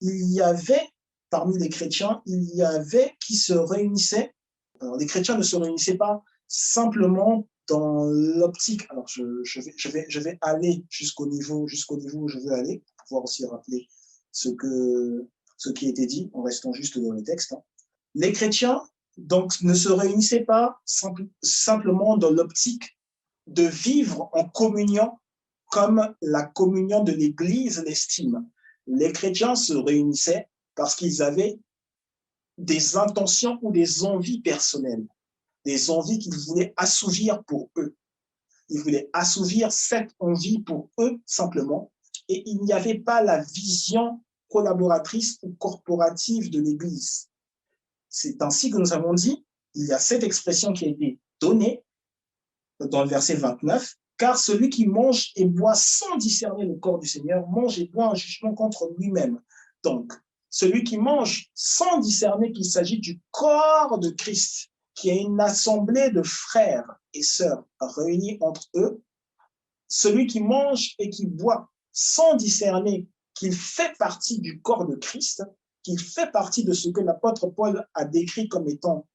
S1: il y avait, parmi les chrétiens, il y avait qui se réunissaient. Alors, les chrétiens ne se réunissaient pas simplement dans l'optique. Alors, je vais aller jusqu'au niveau où je veux aller, pour pouvoir aussi rappeler ce qui a été dit, en restant juste dans le texte. Les chrétiens, donc, ne se réunissaient pas simplement dans l'optique de vivre en communion comme la communion de l'Église l'estime. Les chrétiens se réunissaient parce qu'ils avaient des intentions ou des envies personnelles, des envies qu'ils voulaient assouvir pour eux. Ils voulaient assouvir cette envie pour eux simplement, et il n'y avait pas la vision collaboratrice ou corporative de l'Église. C'est ainsi que nous avons dit, il y a cette expression qui a été donnée, dans le verset 29, car celui qui mange et boit sans discerner le corps du Seigneur mange et boit un jugement contre lui-même. Donc, celui qui mange sans discerner qu'il s'agit du corps de Christ, qui est une assemblée de frères et sœurs réunis entre eux, celui qui mange et qui boit sans discerner qu'il fait partie du corps de Christ, qu'il fait partie de ce que l'apôtre Paul a décrit comme étant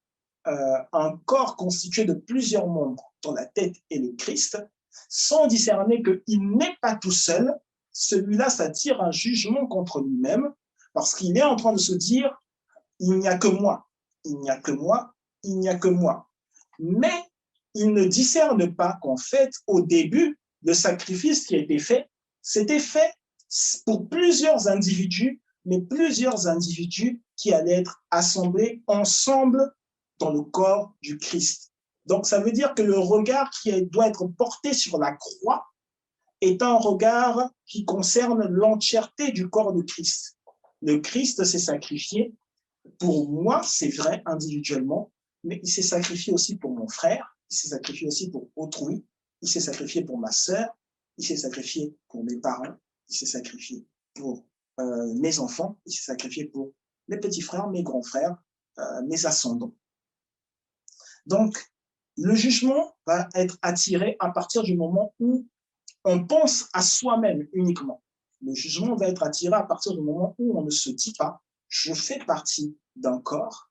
S1: un corps constitué de plusieurs membres, dont la tête est le Christ, sans discerner qu'il n'est pas tout seul, celui-là s'attire un jugement contre lui-même, parce qu'il est en train de se dire, il n'y a que moi, il n'y a que moi, il n'y a que moi. Mais il ne discerne pas qu'en fait, au début, le sacrifice qui a été fait, c'était fait pour plusieurs individus, mais plusieurs individus qui allaient être assemblés ensemble dans le corps du Christ. Donc, ça veut dire que le regard qui doit être porté sur la croix est un regard qui concerne l'entièreté du corps de Christ. Le Christ s'est sacrifié pour moi, c'est vrai individuellement, mais il s'est sacrifié aussi pour mon frère, il s'est sacrifié aussi pour autrui, il s'est sacrifié pour ma sœur, il s'est sacrifié pour mes parents, il s'est sacrifié pour mes enfants, il s'est sacrifié pour mes petits frères, mes grands frères, mes ascendants. Donc, le jugement va être attiré à partir du moment où on pense à soi-même uniquement. Le jugement va être attiré à partir du moment où on ne se dit pas « je fais partie d'un corps »,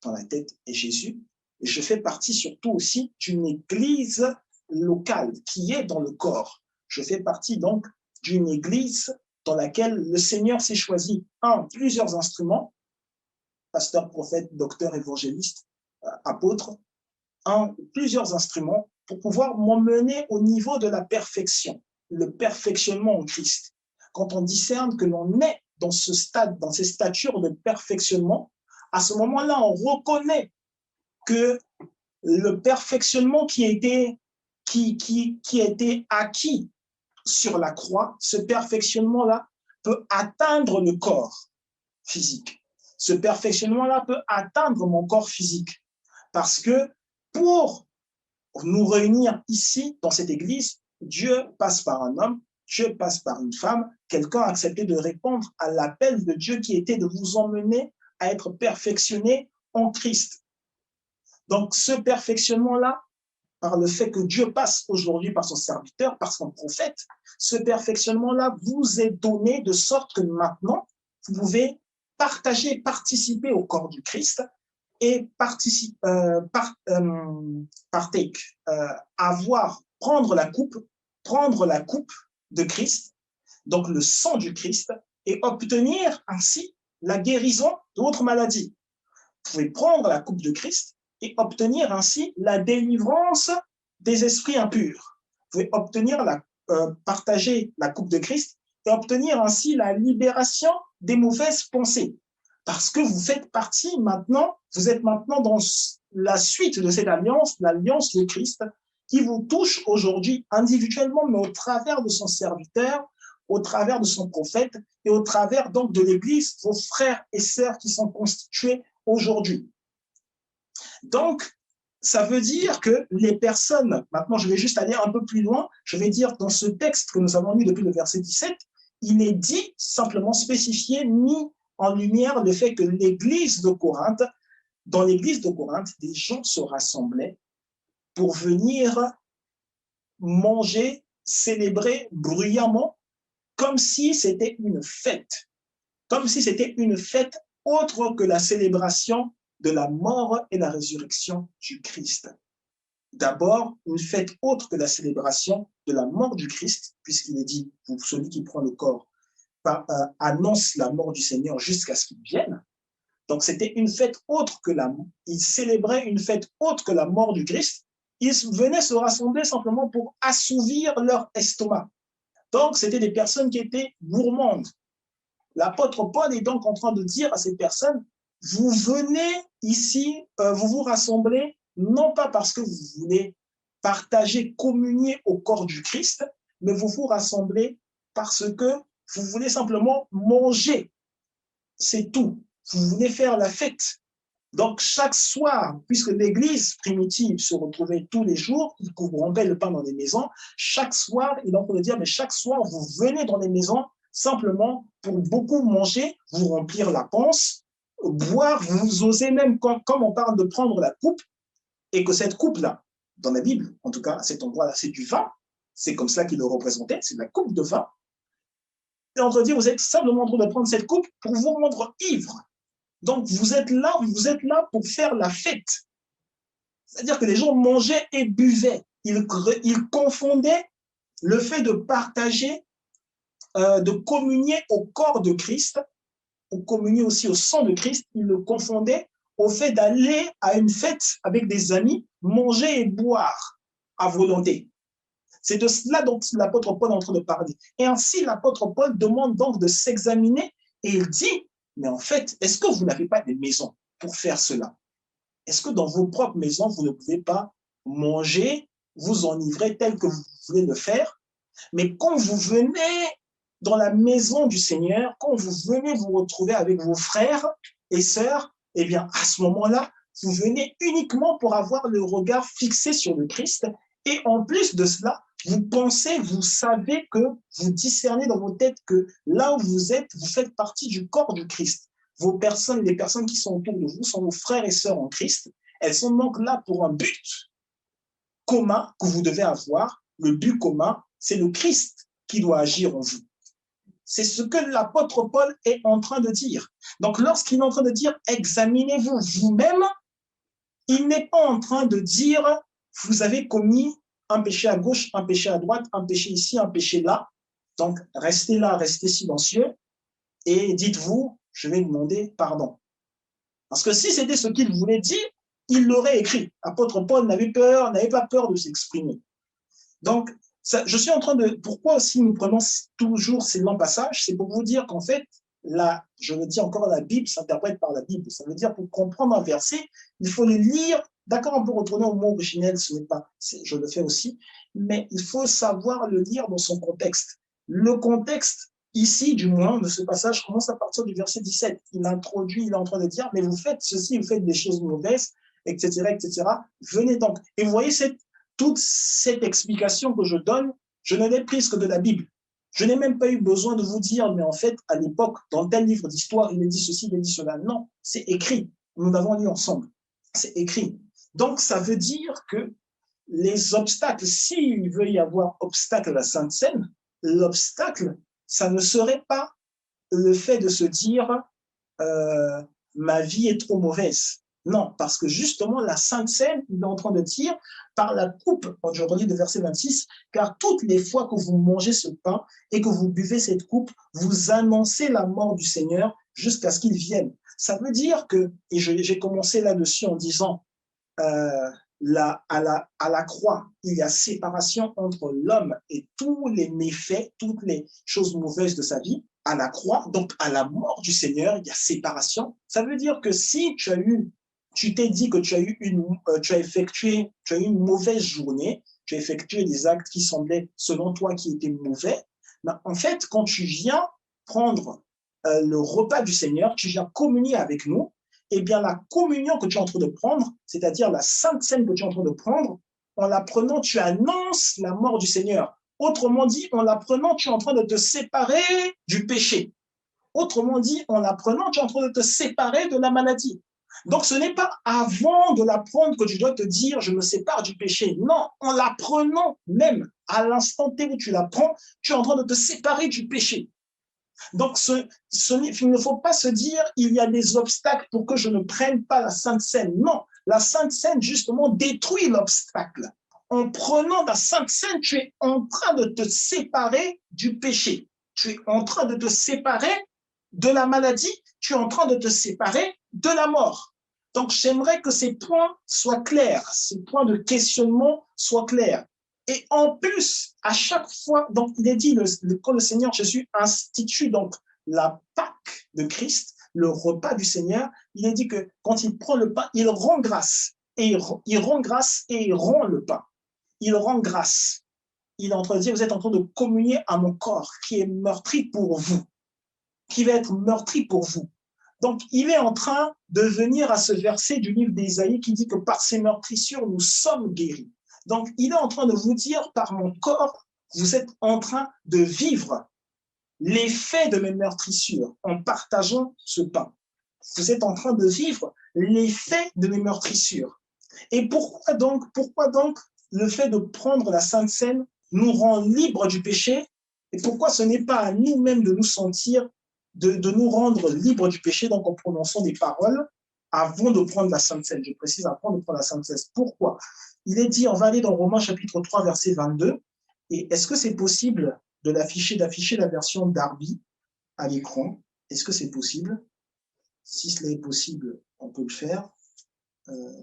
S1: dans la tête est Jésus, et je fais partie surtout aussi d'une église locale qui est dans le corps. Je fais partie donc d'une église dans laquelle le Seigneur s'est choisi plusieurs instruments, pasteur, prophète, docteur, évangéliste, apôtre, plusieurs instruments pour pouvoir m'emmener au niveau de la perfection, le perfectionnement en Christ. Quand on discerne que l'on est dans ce stade, dans ces statures de perfectionnement, à ce moment-là, on reconnaît que le perfectionnement qui a été acquis sur la croix, ce perfectionnement-là peut atteindre le corps physique. Ce perfectionnement-là peut atteindre mon corps physique. Parce que pour nous réunir ici, dans cette église, Dieu passe par un homme, Dieu passe par une femme. Quelqu'un a accepté de répondre à l'appel de Dieu qui était de vous emmener à être perfectionné en Christ. Donc, ce perfectionnement-là, par le fait que Dieu passe aujourd'hui par son serviteur, par son prophète, ce perfectionnement-là vous est donné de sorte que maintenant, vous pouvez partager, participer au corps du Christ et prendre la coupe de Christ, donc le sang du Christ, et obtenir ainsi la guérison de votre maladie. Vous pouvez prendre la coupe de Christ et obtenir ainsi la délivrance des esprits impurs. Vous pouvez partager la coupe de Christ et obtenir ainsi la libération des mauvaises pensées. Parce que vous faites partie maintenant, vous êtes maintenant dans la suite de cette alliance, l'alliance de Christ, qui vous touche aujourd'hui individuellement, mais au travers de son serviteur, au travers de son prophète et au travers donc de l'Église, vos frères et sœurs qui sont constitués aujourd'hui. Donc, ça veut dire que les personnes, maintenant je vais juste aller un peu plus loin, je vais dire dans ce texte que nous avons lu depuis le verset 17, il est dit, simplement spécifié, mis en lumière le fait que l'église de Corinthe, dans l'église de Corinthe, des gens se rassemblaient pour venir manger, célébrer bruyamment, comme si c'était une fête, autre que la célébration de la mort et la résurrection du Christ. D'abord, une fête autre que la célébration de la mort du Christ, puisqu'il est dit, pour celui qui prend le corps, annonce la mort du Seigneur jusqu'à ce qu'il vienne. Donc, c'était une fête autre que ils célébraient une fête autre que la mort du Christ. Ils venaient se rassembler simplement pour assouvir leur estomac. Donc, c'était des personnes qui étaient gourmandes. L'apôtre Paul est donc en train de dire à ces personnes, vous venez ici, vous vous rassemblez, non pas parce que vous voulez partager, communier au corps du Christ, mais vous vous rassemblez parce que vous voulez simplement manger. C'est tout. Vous voulez faire la fête. Donc, chaque soir, puisque l'Église primitive se retrouvait tous les jours, ils rompaient le pain dans les maisons, chaque soir, il est en train de dire, mais chaque soir, vous venez dans les maisons simplement pour beaucoup manger, vous remplir la panse, boire, vous osez même, comme on parle de prendre la coupe, et que cette coupe-là, dans la Bible, en tout cas à cet endroit-là, c'est du vin, c'est comme ça qu'il le représentait, c'est de la coupe de vin. Et on va dire, vous êtes simplement en train de prendre cette coupe pour vous rendre ivre. Donc, vous êtes là pour faire la fête. C'est-à-dire que les gens mangeaient et buvaient. Ils confondaient le fait de partager, de communier au corps de Christ, ou communier aussi au sang de Christ. Ils le confondaient au fait d'aller à une fête avec des amis, manger et boire à volonté. C'est de cela dont l'apôtre Paul est en train de parler. Et ainsi, l'apôtre Paul demande donc de s'examiner et il dit, mais en fait, est-ce que vous n'avez pas des maisons pour faire cela? Est-ce que dans vos propres maisons, vous ne pouvez pas manger, vous enivrer tel que vous voulez le faire? Mais quand vous venez dans la maison du Seigneur, quand vous venez vous retrouver avec vos frères et sœurs, eh bien, à ce moment-là, vous venez uniquement pour avoir le regard fixé sur le Christ. Et en plus de cela, vous pensez, vous savez que vous discernez dans vos têtes que là où vous êtes, vous faites partie du corps du Christ. Vos personnes, les personnes qui sont autour de vous sont vos frères et sœurs en Christ. Elles sont donc là pour un but commun que vous devez avoir. Le but commun, c'est le Christ qui doit agir en vous. C'est ce que l'apôtre Paul est en train de dire. Donc, lorsqu'il est en train de dire « examinez-vous vous-même », il n'est pas en train de dire « vous avez commis un péché à gauche, un péché à droite, un péché ici, un péché là ». Donc, restez là, restez silencieux et dites-vous « je vais demander pardon ». Parce que si c'était ce qu'il voulait dire, il l'aurait écrit. L'apôtre Paul n'avait pas peur de s'exprimer. Donc, je suis en train de... Pourquoi aussi nous prenons toujours ces longs passages? C'est pour vous dire qu'en fait, là, je le dis encore, la Bible s'interprète par la Bible. Ça veut dire pour comprendre un verset, il faut le lire. D'accord, on peut retourner au mot originel, ce n'est pas... Je le fais aussi. Mais il faut savoir le lire dans son contexte. Le contexte, ici, du moins, de ce passage commence à partir du verset 17. Il introduit, il est en train de dire, mais vous faites ceci, vous faites des choses mauvaises, etc., etc. Venez donc. Et vous voyez toute cette explication que je donne, je ne l'ai prise que de la Bible. Je n'ai même pas eu besoin de vous dire, mais en fait, à l'époque, dans tel livre d'histoire, il est dit ceci, il est dit cela. Non, c'est écrit. Nous l'avons lu ensemble. C'est écrit. Donc, ça veut dire que les obstacles, s'il veut y avoir obstacle à la Sainte Seine, l'obstacle, ça ne serait pas le fait de se dire ma vie est trop mauvaise. Non, parce que justement, la Sainte Seine, il est en train de dire, par la coupe, je relis le verset 26, car toutes les fois que vous mangez ce pain et que vous buvez cette coupe, vous annoncez la mort du Seigneur jusqu'à ce qu'il vienne. Ça veut dire que, et j'ai commencé là-dessus en disant, à la croix, il y a séparation entre l'homme et tous les méfaits, toutes les choses mauvaises de sa vie. À la croix, donc à la mort du Seigneur, il y a séparation. Ça veut dire que si tu t'es dit que tu as eu une mauvaise journée, tu as effectué des actes qui semblaient, selon toi, qui étaient mauvais, ben, en fait, quand tu viens prendre le repas du Seigneur, tu viens communier avec nous, eh bien, la communion que tu es en train de prendre, c'est-à-dire la Sainte Seine que tu es en train de prendre, en la prenant, tu annonces la mort du Seigneur. Autrement dit, en la prenant, tu es en train de te séparer du péché. Autrement dit, en la prenant, tu es en train de te séparer de la maladie. Donc, ce n'est pas avant de la prendre que tu dois te dire, je me sépare du péché. Non, en la prenant même, à l'instant T où tu la prends, tu es en train de te séparer du péché. Donc, il ne faut pas se dire, il y a des obstacles pour que je ne prenne pas la Sainte Seine. Non, la Sainte Seine, justement, détruit l'obstacle. En prenant la Sainte Seine, tu es en train de te séparer du péché. Tu es en train de te séparer de la maladie. Tu es en train de te séparer de la mort. Donc, j'aimerais que ces points soient clairs, ces points de questionnement soient clairs. Et en plus, à chaque fois, donc il est dit, quand le Seigneur Jésus institue donc la Pâque de Christ, le repas du Seigneur, il est dit que quand il prend le pain, il rend grâce. Et il rend grâce et il rend le pain. Il rend grâce. Il est en train de dire, vous êtes en train de communier à mon corps qui est meurtri pour vous, qui va être meurtri pour vous. Donc, il est en train de venir à ce verset du livre d'Ésaïe qui dit que par ses meurtrissures, nous sommes guéris. Donc, il est en train de vous dire, par mon corps, vous êtes en train de vivre l'effet de mes meurtrissures en partageant ce pain. Vous êtes en train de vivre l'effet de mes meurtrissures. Et pourquoi donc le fait de prendre la Sainte Seine nous rend libres du péché? Et pourquoi ce n'est pas à nous-mêmes de nous sentir, de nous rendre libres du péché, donc en prononçant des paroles avant de prendre la Sainte Seine? Je précise, avant de prendre la Sainte Seine. Pourquoi? Il est dit, on va aller dans Romains chapitre 3, verset 22. Et est-ce que c'est possible d'afficher la version Darby à l'écran? Est-ce que c'est possible? Si cela est possible, on peut le faire.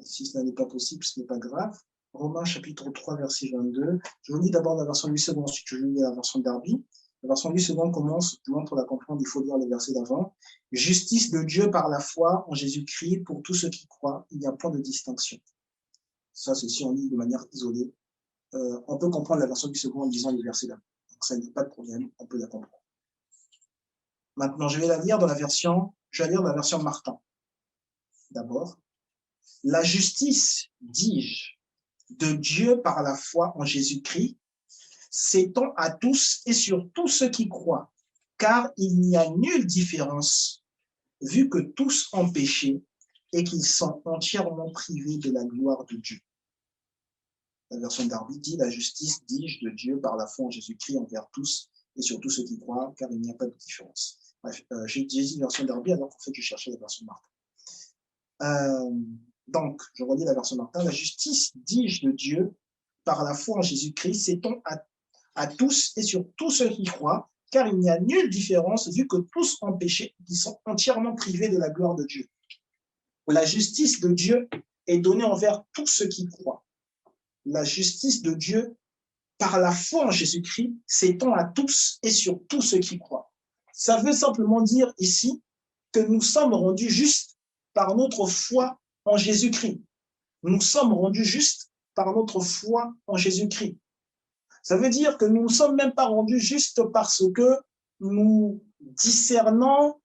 S1: Si cela n'est pas possible, ce n'est pas grave. Romains chapitre 3, verset 22. Je vous lis d'abord la version 8 secondes, ensuite je lis la version Darby. La version 8 secondes commence, pour la comprendre, il faut lire les versets d'avant. Justice de Dieu par la foi en Jésus-Christ pour tous ceux qui croient, il n'y a point de distinction. Ça, c'est si on lit de manière isolée. On peut comprendre la version 8 secondes en lisant les versets d'avant. Donc ça n'est pas de problème, on peut la comprendre. Maintenant, je vais la lire dans la version Martin. D'abord, la justice, dis-je, de Dieu par la foi en Jésus-Christ s'étend à tous et sur tous ceux qui croient, car il n'y a nulle différence, vu que tous ont péché et qu'ils sont entièrement privés de la gloire de Dieu. La version Darby dit, la justice, dis-je, de Dieu par la foi en Jésus-Christ envers tous et sur tous ceux qui croient, car il n'y a pas de différence. Bref, j'ai dit la version Darby alors qu'en fait, je cherchais la version Martin. Donc, je relis la version Martin. La justice, dis-je, de Dieu par la foi en Jésus-Christ s'étend à tous et sur tous ceux qui croient, car il n'y a nulle différence, vu que tous ont péché et qui sont entièrement privés de la gloire de Dieu. La justice de Dieu est donnée envers tous ceux qui croient. La justice de Dieu, par la foi en Jésus-Christ, s'étend à tous et sur tous ceux qui croient. Ça veut simplement dire ici que nous sommes rendus justes par notre foi en Jésus-Christ. Nous sommes rendus justes par notre foi en Jésus-Christ. Ça veut dire que nous ne sommes même pas rendus justes parce que nous discernons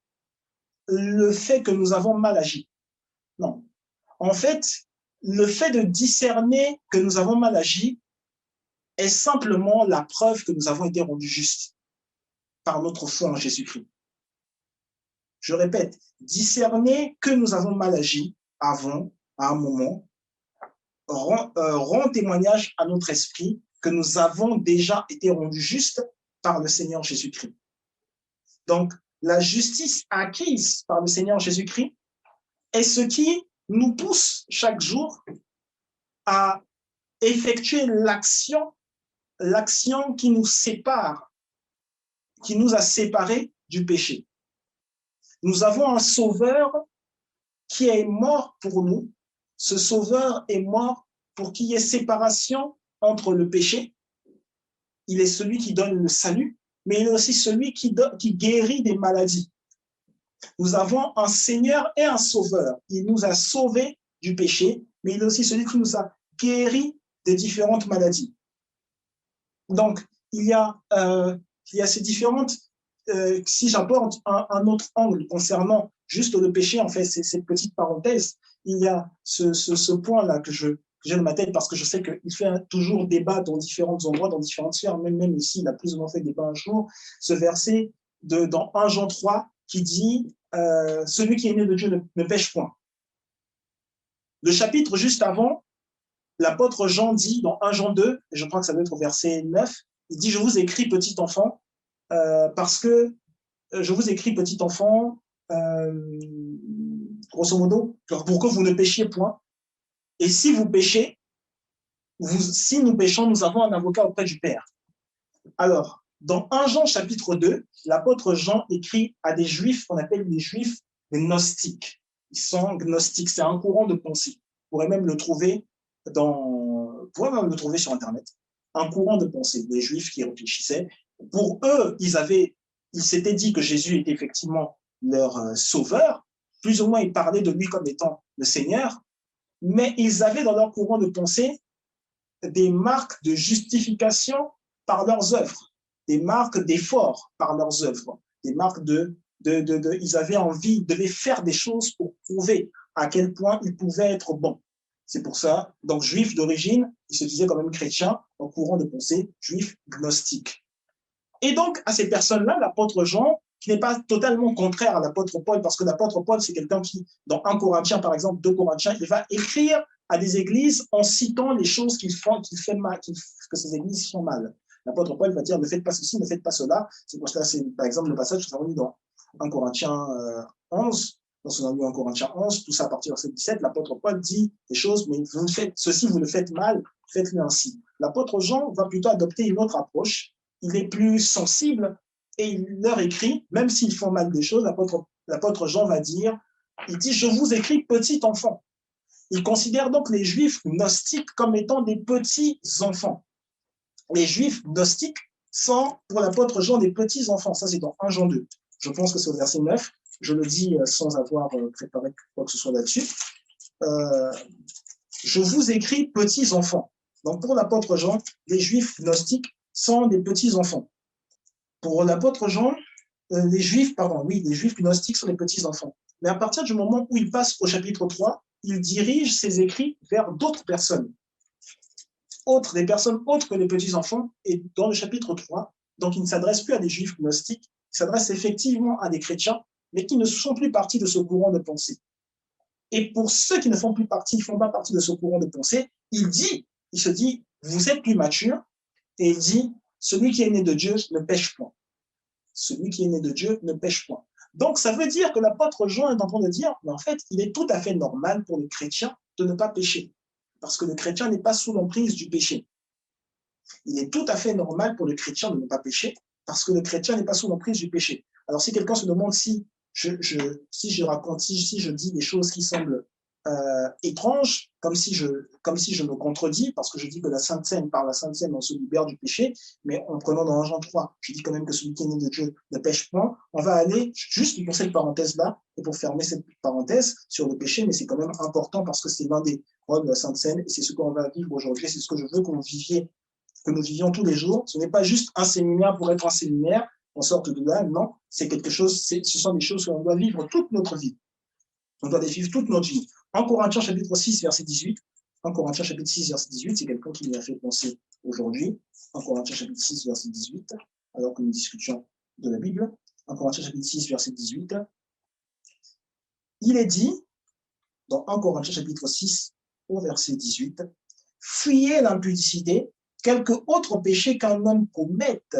S1: le fait que nous avons mal agi. Non. En fait, le fait de discerner que nous avons mal agi est simplement la preuve que nous avons été rendus justes par notre foi en Jésus-Christ. Je répète, discerner que nous avons mal agi avant, à un moment, rend témoignage à notre esprit que nous avons déjà été rendus justes par le Seigneur Jésus-Christ. Donc, la justice acquise par le Seigneur Jésus-Christ est ce qui nous pousse chaque jour à effectuer l'action qui nous sépare, qui nous a séparés du péché. Nous avons un sauveur qui est mort pour nous. Ce sauveur est mort pour qu'il y ait séparation entre le péché. Il est celui qui donne le salut, mais il est aussi celui qui guérit des maladies. Nous avons un Seigneur et un Sauveur. Il nous a sauvés du péché, mais il est aussi celui qui nous a guéris des différentes maladies. Donc, il y a ces différentes... si j'apporte un autre angle concernant juste le péché, en fait, c'est cette petite parenthèse, il y a ce point-là que j'ai dans ma tête parce que je sais qu'il fait toujours débat dans différents endroits, dans différentes sphères, même ici, il a plus ou moins fait débat un jour, ce verset dans 1 Jean 3 qui dit celui qui est né de Dieu ne pêche point. Le chapitre juste avant, l'apôtre Jean dit dans 1 Jean 2, et je crois que ça doit être au verset 9, il dit « Je vous écris, petit enfant, parce que je vous écris, petit enfant, grosso modo, pour que vous ne péchiez point. Et si vous péchez, si nous péchons, nous avons un avocat auprès du Père. » Alors, dans 1 Jean chapitre 2, l'apôtre Jean écrit à des juifs qu'on appelle les juifs gnostiques. Ils sont gnostiques, c'est un courant de pensée. Vous pourrez même le trouver sur Internet. Un courant de pensée, des juifs qui réfléchissaient. Pour eux, ils s'étaient dit que Jésus était effectivement leur sauveur. Plus ou moins, ils parlaient de lui comme étant le Seigneur. Mais ils avaient dans leur courant de pensée des marques de justification par leurs œuvres, des marques d'effort par leurs œuvres, des marques de ils avaient envie, ils devaient faire des choses pour prouver à quel point ils pouvaient être bons. C'est pour ça, donc juifs d'origine, ils se disaient quand même chrétiens, en courant de pensée, juifs gnostiques. Et donc, à ces personnes-là, l'apôtre Jean, qui n'est pas totalement contraire à l'apôtre Paul, parce que l'apôtre Paul, c'est quelqu'un qui, dans 1 Corinthiens, par exemple, 2 Corinthiens, il va écrire à des églises en citant les choses qu'il fait mal, que ces églises font mal. L'apôtre Paul va dire, ne faites pas ceci, ne faites pas cela. C'est pour cela, c'est par exemple le passage que nous avons lu dans 1 Corinthiens 11, lorsqu'on a lu 1 Corinthiens 11, tout ça à partir de verset 17, l'apôtre Paul dit des choses, mais vous faites ceci, vous le faites mal, faites-le ainsi. L'apôtre Jean va plutôt adopter une autre approche. Il est plus sensible et il leur écrit, même s'ils font mal des choses, l'apôtre Jean va dire, il dit, je vous écris petits enfants. Il considère donc les juifs gnostiques comme étant des petits enfants. Les juifs gnostiques sont, pour l'apôtre Jean, des petits enfants. Ça, c'est dans 1 Jean 2. Je pense que c'est au verset 9. Je le dis sans avoir préparé quoi que ce soit là-dessus. Je vous écris petits enfants. Donc, pour l'apôtre Jean, les juifs gnostiques sont des petits enfants. Pour l'apôtre Jean, les juifs gnostiques sont des petits enfants. Mais à partir du moment où il passe au chapitre 3, il dirige ses écrits vers d'autres personnes. Des personnes autres que les petits-enfants, et dans le chapitre 3, donc il ne s'adresse plus à des juifs gnostiques, il s'adresse effectivement à des chrétiens, mais qui ne font plus partie de ce courant de pensée. Et pour ceux qui ne font pas partie de ce courant de pensée, il se dit, vous êtes plus mature, et il dit, celui qui est né de Dieu ne pêche point. Celui qui est né de Dieu ne pêche point. Donc, ça veut dire que l'apôtre Jean est en train de dire, mais en fait, il est tout à fait normal pour le chrétien de ne pas pécher, parce que le chrétien n'est pas sous l'emprise du péché. Il est tout à fait normal pour le chrétien de ne pas pécher, parce que le chrétien n'est pas sous l'emprise du péché. Alors, si quelqu'un se demande si je dis des choses qui semblent étranges, comme si je me contredis, parce que je dis que la Sainte Seine, par la Sainte Seine, on se libère du péché, mais en prenant dans 1 Jean 3, je dis quand même que celui qui est né de Dieu ne pêche point. On va aller juste pour cette parenthèse-là, et pour fermer cette parenthèse sur le péché, mais c'est quand même important parce que c'est l'un des rôles de la Sainte Seine, et c'est ce qu'on va vivre aujourd'hui, c'est ce que je veux que nous vivions tous les jours. Ce n'est pas juste un séminaire pour être un séminaire, on sort de là, non, c'est quelque chose, ce sont des choses qu'on doit vivre toute notre vie. On doit les vivre toute notre vie. En Corinthiens chapitre 6, verset 18, en Corinthiens chapitre 6, verset 18, c'est quelqu'un qui m'y a fait penser aujourd'hui, en Corinthiens chapitre 6, verset 18, alors que nous discutions de la Bible, en Corinthiens chapitre 6, verset 18, il est dit, dans 1 Corinthiens chapitre 6, au verset 18, fuyez l'impudicité, quelque autre péché qu'un homme commette,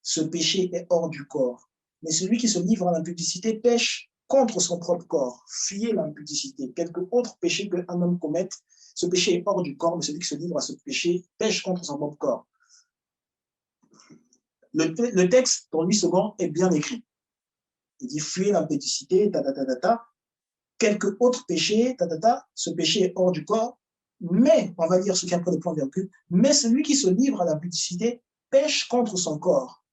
S1: ce péché est hors du corps. Mais celui qui se livre à l'impudicité pêche contre son propre corps. Fuyez l'impudicité. Quelque autre péché qu'un homme commette, ce péché est hors du corps, mais celui qui se livre à ce péché pêche contre son propre corps. Le texte, dans 8 secondes, est bien écrit. Il dit fuyez l'impudicité, quelque autre péché, ce péché est hors du corps, mais, on va lire ce qui est après le point virgule, mais celui qui se livre à l'impudicité pêche contre son corps.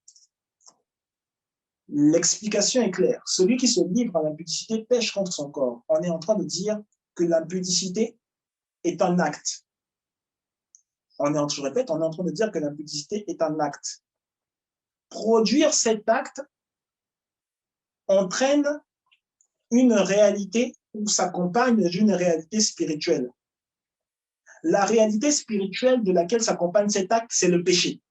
S1: L'explication est claire. Celui qui se livre à l'impudicité pêche contre son corps. On est en train de dire que l'impudicité est un acte. Je répète, on est en train de dire que l'impudicité est un acte. Produire cet acte entraîne une réalité ou s'accompagne d'une réalité spirituelle. La réalité spirituelle de laquelle s'accompagne cet acte, c'est le péché.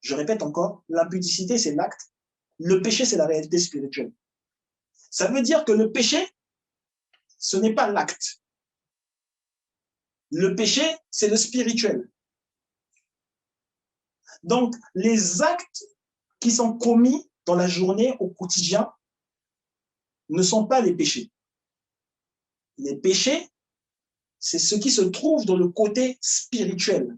S1: Je répète encore, l'impudicité, c'est l'acte. Le péché, c'est la réalité spirituelle. Ça veut dire que le péché, ce n'est pas l'acte. Le péché, c'est le spirituel. Donc, les actes qui sont commis dans la journée, au quotidien, ne sont pas les péchés. Les péchés, c'est ce qui se trouve dans le côté spirituel.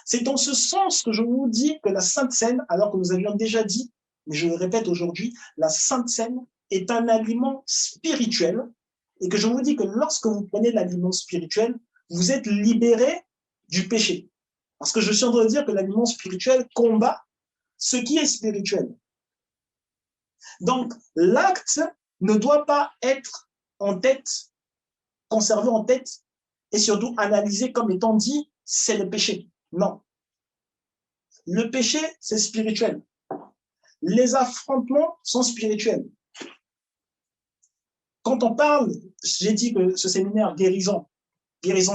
S1: C'est dans ce sens que je vous dis que la Sainte Seine, alors que nous avions déjà dit, mais je le répète aujourd'hui, la Sainte Seine est un aliment spirituel et que je vous dis que lorsque vous prenez l'aliment spirituel, vous êtes libéré du péché. Parce que je suis en train de dire que l'aliment spirituel combat ce qui est spirituel. Donc, l'acte ne doit pas être en tête, conservé en tête et surtout analysé comme étant dit, c'est le péché. Non. Le péché, c'est spirituel. Les affrontements sont spirituels. Quand on parle, j'ai dit que ce séminaire guérison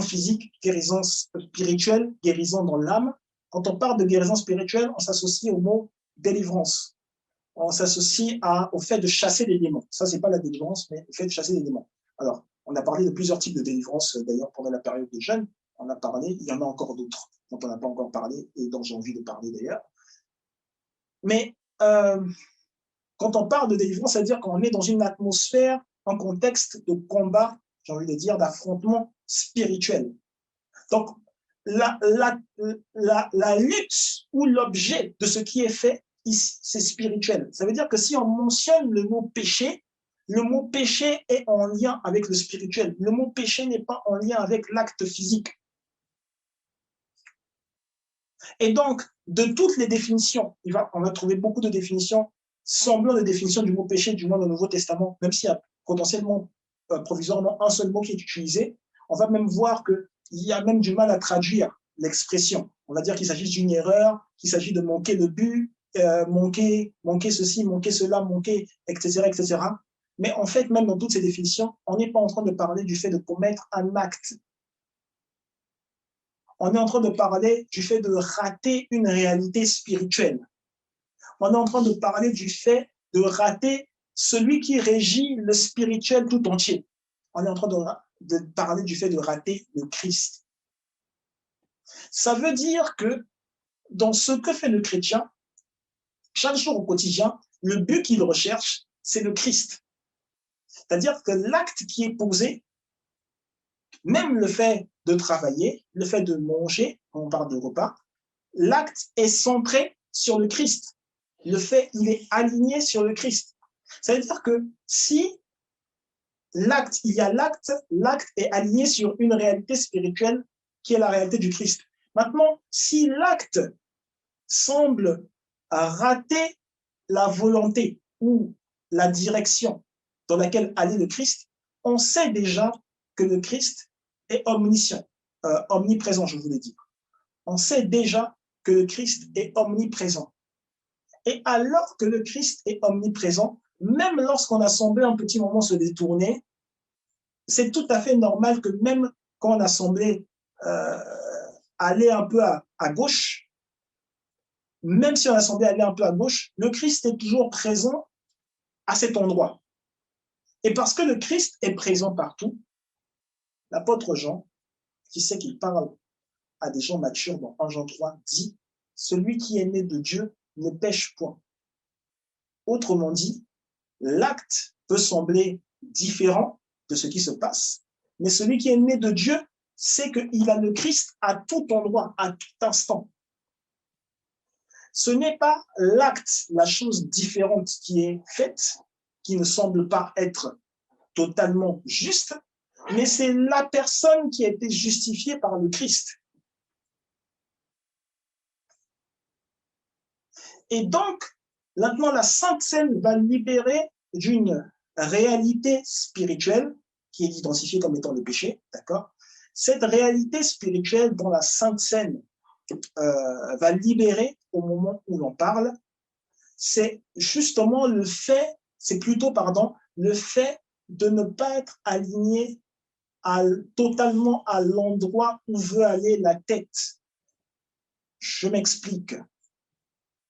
S1: physique, guérison spirituelle, guérison dans l'âme, quand on parle de guérison spirituelle, on s'associe au mot délivrance. On s'associe au fait de chasser des démons. Ça, c'est pas la délivrance, mais le fait de chasser des démons. Alors, on a parlé de plusieurs types de délivrance, d'ailleurs, pendant la période des jeunes. On a parlé, il y en a encore d'autres dont on n'a pas encore parlé et dont j'ai envie de parler d'ailleurs. Mais quand on parle de délivrance, ça veut dire qu'on est dans une atmosphère, un contexte de combat, j'ai envie de dire, d'affrontement spirituel. Donc, la lutte ou l'objet de ce qui est fait ici, c'est spirituel. Ça veut dire que si on mentionne le mot péché est en lien avec le spirituel. Le mot péché n'est pas en lien avec l'acte physique. Et donc, de toutes les définitions, on va trouver beaucoup de définitions semblant de définitions du mot péché, du moins dans le Nouveau Testament, même s'il y a potentiellement, provisoirement, un seul mot qui est utilisé, on va même voir qu'il y a même du mal à traduire l'expression. On va dire qu'il s'agit d'une erreur, qu'il s'agit de manquer le but, manquer ceci, manquer cela, manquer, etc., etc. Mais en fait, même dans toutes ces définitions, on n'est pas en train de parler du fait de commettre un acte. On est en train de parler du fait de rater une réalité spirituelle. On est en train de parler du fait de rater celui qui régit le spirituel tout entier. On est en train de parler du fait de rater le Christ. Ça veut dire que dans ce que fait le chrétien, chaque jour au quotidien, le but qu'il recherche, c'est le Christ. C'est-à-dire que l'acte qui est posé, même le fait de travailler, le fait de manger, quand on parle de repas, l'acte est centré sur le Christ. Le fait, il est aligné sur le Christ. Ça veut dire que si l'acte est aligné sur une réalité spirituelle qui est la réalité du Christ. Maintenant, si l'acte semble rater la volonté ou la direction dans laquelle allait le Christ, on sait déjà que le Christ est omniscient, omniprésent, je voulais dire. On sait déjà que le Christ est omniprésent. Et alors que le Christ est omniprésent, même lorsqu'on a semblé un petit moment se détourner, c'est tout à fait normal que même quand on a semblé aller un peu à gauche, même si on a semblé aller un peu à gauche, le Christ est toujours présent à cet endroit. Et parce que le Christ est présent partout, l'apôtre Jean, qui sait qu'il parle à des gens matures dans 1 Jean 3, dit « Celui qui est né de Dieu ne pêche point ». Autrement dit, l'acte peut sembler différent de ce qui se passe, mais celui qui est né de Dieu sait qu'il a le Christ à tout endroit, à tout instant. Ce n'est pas l'acte, la chose différente qui est faite, qui ne semble pas être totalement juste, mais c'est la personne qui a été justifiée par le Christ. Et donc, maintenant, la Sainte Seine va libérer d'une réalité spirituelle qui est identifiée comme étant le péché, d'accord? Cette réalité spirituelle dont la Sainte Seine va libérer au moment où l'on parle, c'est justement le fait de ne pas être aligné totalement à l'endroit où veut aller la tête. Je m'explique.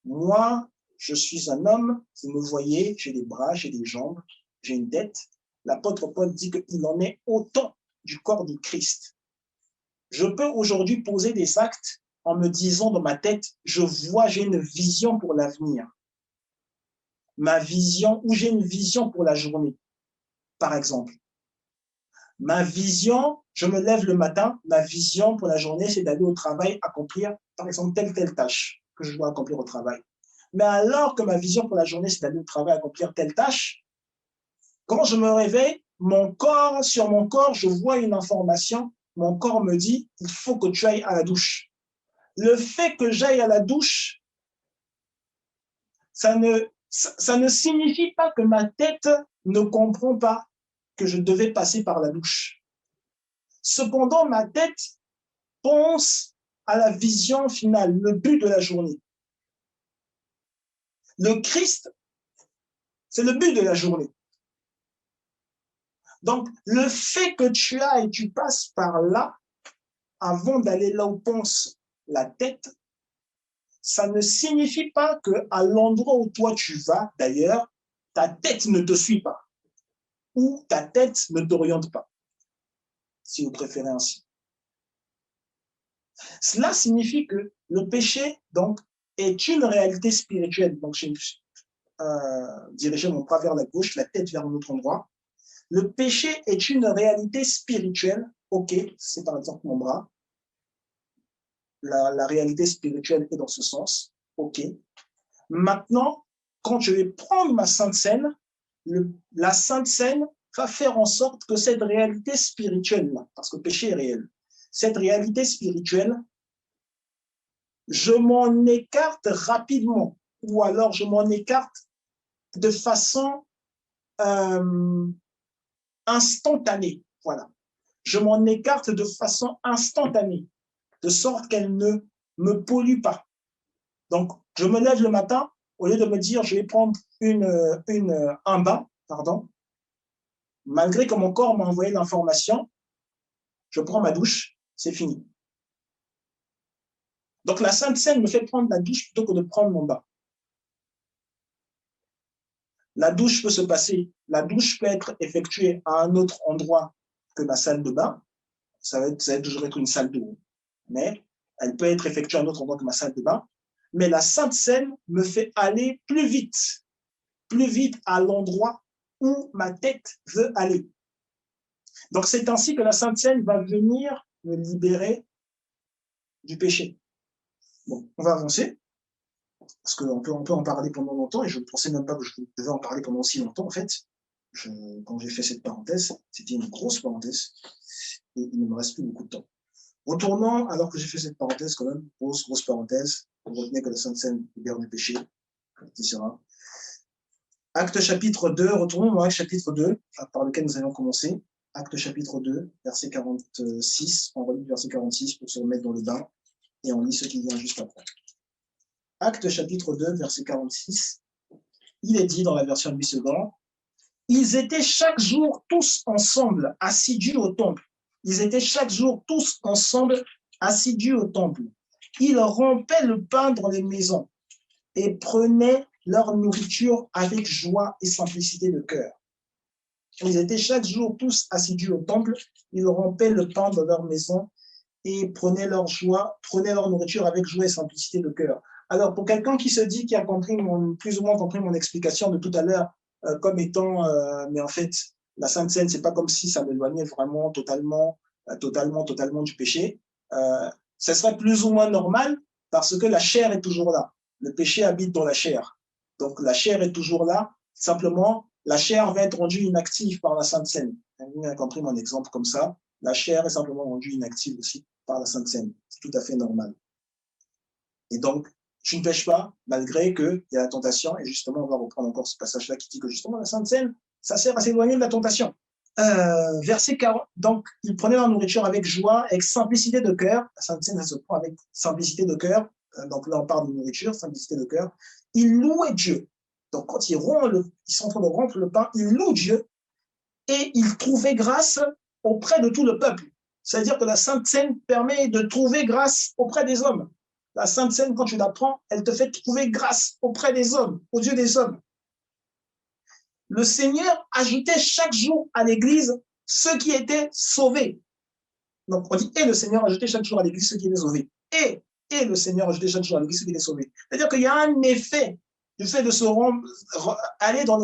S1: Moi, je suis un homme, vous me voyez, j'ai des bras, j'ai des jambes, j'ai une tête. L'apôtre Paul dit qu'il en est autant du corps du Christ. Je peux aujourd'hui poser des actes en me disant dans ma tête, j'ai une vision pour l'avenir. Ma vision, ou j'ai une vision pour la journée, par exemple. Ma vision, je me lève le matin, ma vision pour la journée, c'est d'aller au travail, accomplir, par exemple, telle tâche que je dois accomplir au travail. Mais alors que ma vision pour la journée, c'est d'aller au travail, accomplir telle tâche, quand je me réveille, sur mon corps, je vois une information, mon corps me dit, il faut que tu ailles à la douche. Le fait que j'aille à la douche, ça ne signifie pas que ma tête ne comprend pas que je devais passer par la douche. Cependant, ma tête pense à la vision finale, le but de la journée. Le Christ, c'est le but de la journée. Donc, le fait que tu as et tu passes par là, avant d'aller là où pense la tête, ça ne signifie pas qu'à l'endroit où toi tu vas, d'ailleurs, ta tête ne te suit pas ou ta tête ne t'oriente pas, si vous préférez ainsi. Cela signifie que le péché, donc, est une réalité spirituelle. Donc, j'ai dirigé mon bras vers la gauche, la tête vers un autre endroit. Le péché est une réalité spirituelle. Ok, c'est par exemple mon bras. La réalité spirituelle est dans ce sens. Ok. Maintenant, quand je vais prendre ma Sainte Seine, la Sainte Seine va faire en sorte que cette réalité spirituelle-là, parce que le péché est réel, cette réalité spirituelle, je m'en écarte rapidement, ou alors je m'en écarte de façon instantanée. Voilà. Je m'en écarte de façon instantanée, de sorte qu'elle ne me pollue pas. Donc, je me lève le matin, au lieu de me dire je vais prendre un bain, malgré que mon corps m'a envoyé l'information, je prends ma douche, c'est fini. Donc, la Sainte Seine me fait prendre la douche plutôt que de prendre mon bain. La douche peut se passer, la douche peut être effectuée à un autre endroit que ma salle de bain. Ça va toujours être une salle d'eau, mais elle peut être effectuée à un autre endroit que ma salle de bain. Mais la Sainte Seine me fait aller plus vite à l'endroit où ma tête veut aller. Donc, c'est ainsi que la Sainte Seine va venir me libérer du péché. Bon, on va avancer, parce qu'on peut en parler pendant longtemps, et je ne pensais même pas que je devais en parler pendant aussi longtemps, en fait. Quand j'ai fait cette parenthèse, c'était une grosse parenthèse, et il ne me reste plus beaucoup de temps. Retournons, alors que j'ai fait cette parenthèse, quand même, grosse parenthèse, retenez que la Sainte Seine libère du péché, etc. Acte chapitre 2, retournons dans Acte chapitre 2, par lequel nous allons commencer. Acte chapitre 2, verset 46, on relit verset 46 pour se remettre dans le bain, et on lit ce qui vient juste après. Acte chapitre 2, verset 46, il est dit dans la version 8 secondes, ils étaient chaque jour tous ensemble, assidus au temple. Ils étaient chaque jour tous ensemble, assidus au temple. Ils rompaient le pain dans les maisons et prenaient leur nourriture avec joie et simplicité de cœur. Ils étaient chaque jour tous assidus au temple, ils rompaient le pain dans leur maison et prenaient leur nourriture avec joie et simplicité de cœur. Alors, pour quelqu'un qui se dit, qui a plus ou moins compris mon explication de tout à l'heure, comme étant, mais en fait, la Sainte Seine, c'est pas comme si ça m'éloignait vraiment totalement du péché. Ça serait plus ou moins normal parce que la chair est toujours là. Le péché habite dans la chair. Donc, la chair est toujours là. Simplement, la chair va être rendue inactive par la Sainte Seine. Vous avez compris mon exemple comme ça. La chair est simplement rendue inactive aussi par la Sainte Seine. C'est tout à fait normal. Et donc, tu ne pêches pas, malgré qu'il y a la tentation. Et justement, on va reprendre encore ce passage-là qui dit que justement, la Sainte Seine, ça sert à s'éloigner de la tentation. Verset 40. Donc, ils prenaient leur nourriture avec joie, avec simplicité de cœur. La Sainte Seine, ça se prend avec simplicité de cœur. Donc là, on parle de nourriture, simplicité de cœur. Ils louaient Dieu. Donc, quand ils sont en train de rompre le pain, ils louent Dieu et ils trouvaient grâce auprès de tout le peuple. C'est-à-dire que la Sainte Seine permet de trouver grâce auprès des hommes. La Sainte Seine, quand tu l'apprends, elle te fait trouver grâce auprès des hommes, aux yeux des hommes. Le Seigneur ajoutait chaque jour à l'Église ceux qui étaient sauvés. Donc, on dit, et le Seigneur ajoutait chaque jour à l'Église ceux qui étaient sauvés. Et le Seigneur ajoutait chaque jour à l'Église ceux qui étaient sauvés. C'est-à-dire qu'il y a un effet du fait de aller dans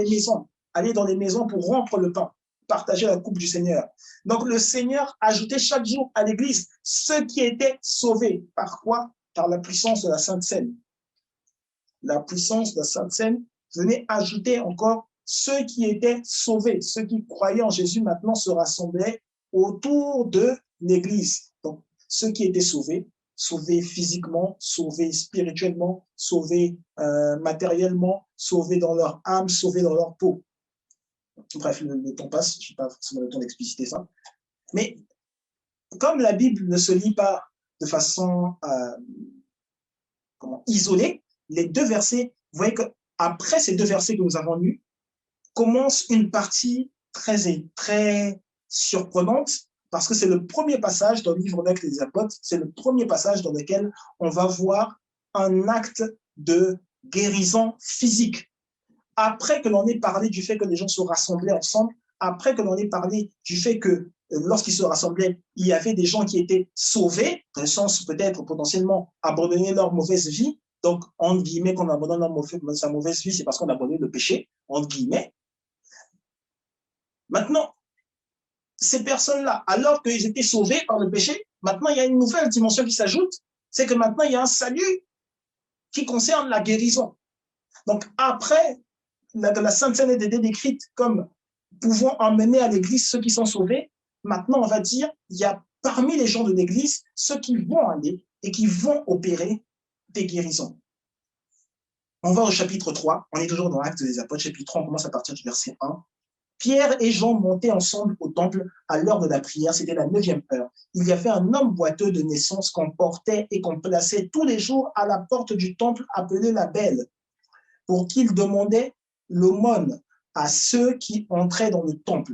S1: les maisons pour rompre le pain, partager la coupe du Seigneur. Donc, le Seigneur ajoutait chaque jour à l'Église ceux qui étaient sauvés. Par quoi? Par la puissance de la Sainte Seine. La puissance de la Sainte Seine venait ajouter encore ceux qui étaient sauvés, ceux qui croyaient en Jésus maintenant se rassemblaient autour de l'Église. Donc, ceux qui étaient sauvés physiquement, sauvés spirituellement, sauvés matériellement, sauvés dans leur âme, sauvés dans leur peau. Bref, le temps passe, je n'ai pas forcément le temps d'expliciter ça. Mais comme la Bible ne se lit pas de façon isolée, les deux versets, vous voyez que après ces 2 versets que nous avons lus, commence une partie très surprenante, parce que c'est le premier passage dans le livre d'Actes des Apôtres, c'est le premier passage dans lequel on va voir un acte de guérison physique. Après que l'on ait parlé du fait que les gens se rassemblaient ensemble, après que l'on ait parlé du fait que lorsqu'ils se rassemblaient, il y avait des gens qui étaient sauvés, dans le sens peut-être potentiellement abandonner leur mauvaise vie. Donc, entre guillemets, quand on abandonne sa mauvaise vie, c'est parce qu'on a abandonné le péché, entre guillemets. Maintenant, ces personnes-là, alors qu'ils étaient sauvés par le péché, maintenant, il y a une nouvelle dimension qui s'ajoute, c'est que maintenant, il y a un salut qui concerne la guérison. Donc, après, la Sainte Seine est décrite comme pouvant emmener à l'Église ceux qui sont sauvés. Maintenant, on va dire, il y a parmi les gens de l'Église ceux qui vont aller et qui vont opérer des guérisons. On va au chapitre 3, on est toujours dans l'Acte des Apôtres, chapitre 3, on commence à partir du verset 1. Pierre et Jean montaient ensemble au temple à l'heure de la prière, c'était la 9e heure. Il y avait un homme boiteux de naissance qu'on portait et qu'on plaçait tous les jours à la porte du temple appelé la Belle, pour qu'il demandait l'aumône à ceux qui entraient dans le temple.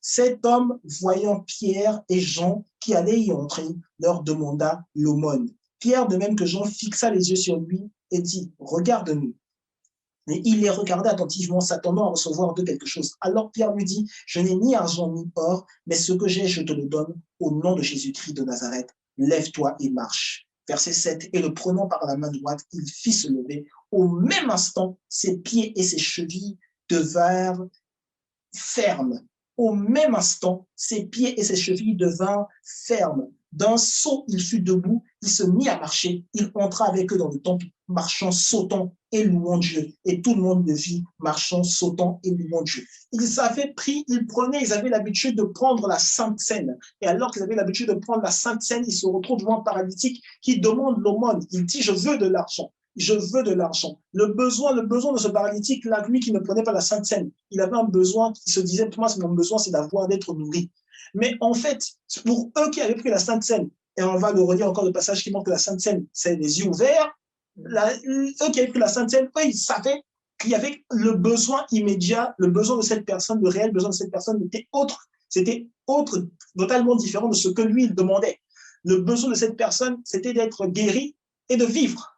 S1: Cet homme, voyant Pierre et Jean qui allaient y entrer, leur demanda l'aumône. Pierre, de même que Jean, fixa les yeux sur lui et dit « Regarde-nous ». Mais il les regardait attentivement, s'attendant à recevoir d'eux quelque chose. Alors Pierre lui dit « Je n'ai ni argent ni or, mais ce que j'ai, je te le donne. Au nom de Jésus-Christ de Nazareth, lève-toi et marche. » Verset 7, et le prenant par la main droite, il fit se lever. Au même instant, ses pieds et ses chevilles devinrent fermes. Au même instant, ses pieds et ses chevilles devinrent fermes. D'un saut, il fut debout, il se mit à marcher, il entra avec eux dans le temple, marchant, sautant et louant Dieu. Et tout le monde le vit, marchant, sautant et louant Dieu. Ils avaient l'habitude de prendre la Sainte Seine. Et alors qu'ils avaient l'habitude de prendre la Sainte Seine, ils se retrouvent devant un paralytique qui demande l'aumône. Il dit, je veux de l'argent. Je veux de l'argent. Le besoin de ce paralytique, là, lui qui ne prenait pas la Sainte Seine, il avait un besoin qui se disait, pour moi, mon besoin, c'est d'avoir, d'être nourri. Mais en fait, pour eux qui avaient pris la Sainte Seine, et on va le relire encore le passage qui montre que la Sainte Seine, c'est les yeux ouverts, eux qui avaient pris la Sainte Seine, eux, ils savaient qu'il y avait le besoin immédiat, le besoin de cette personne, le réel besoin de cette personne était autre, totalement différent de ce que lui, il demandait. Le besoin de cette personne, c'était d'être guéri et de vivre.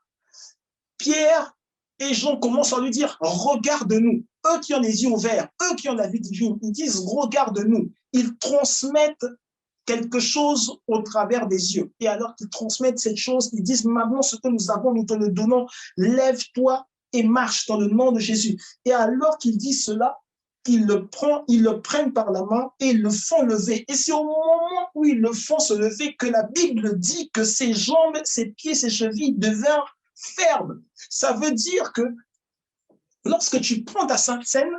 S1: Pierre et Jean commencent à lui dire « Regarde-nous ». Eux qui ont les yeux ouverts, eux qui ont la vie divine, ils disent « Regarde-nous ». Ils transmettent quelque chose au travers des yeux. Et alors qu'ils transmettent cette chose, ils disent « Maintenant, ce que nous avons, nous te le donnons. Lève-toi et marche dans le nom de Jésus ». Et alors qu'ils disent cela, ils le prennent par la main et ils le font lever. Et c'est au moment où ils le font se lever que la Bible dit que ses jambes, ses pieds, ses chevilles devinrent ferme. Ça veut dire que lorsque tu prends ta Sainte Seine,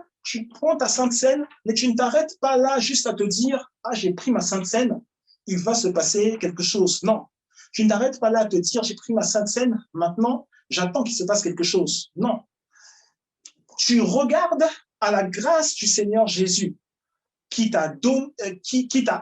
S1: mais tu ne t'arrêtes pas là juste à te dire « Ah, j'ai pris ma Sainte Seine, il va se passer quelque chose. » Non, tu ne t'arrêtes pas là à te dire « J'ai pris ma Sainte Seine, maintenant, j'attends qu'il se passe quelque chose. » Non, tu regardes à la grâce du Seigneur Jésus qui t'a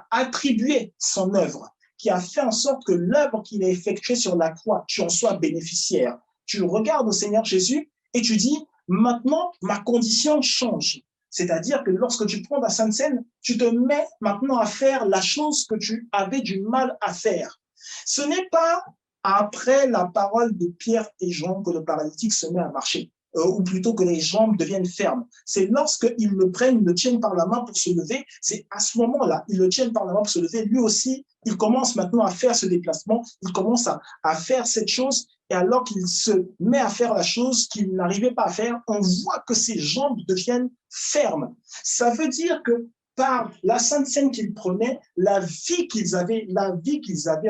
S1: attribué son œuvre, qui a fait en sorte que l'œuvre qu'il a effectuée sur la croix, tu en sois bénéficiaire. Tu regardes au Seigneur Jésus et tu dis, maintenant, ma condition change. C'est-à-dire que lorsque tu prends la Sainte Seine, tu te mets maintenant à faire la chose que tu avais du mal à faire. Ce n'est pas après la parole de Pierre et Jean que le paralytique se met à marcher. Ou plutôt que les jambes deviennent fermes. C'est lorsqu'ils le prennent, ils le tiennent par la main pour se lever, c'est à ce moment-là, ils le tiennent par la main pour se lever. Lui aussi, il commence maintenant à faire ce déplacement, il commence à faire cette chose, et alors qu'il se met à faire la chose qu'il n'arrivait pas à faire, on voit que ses jambes deviennent fermes. Ça veut dire que par la Sainte Seine qu'ils prenaient, la vie qu'ils avaient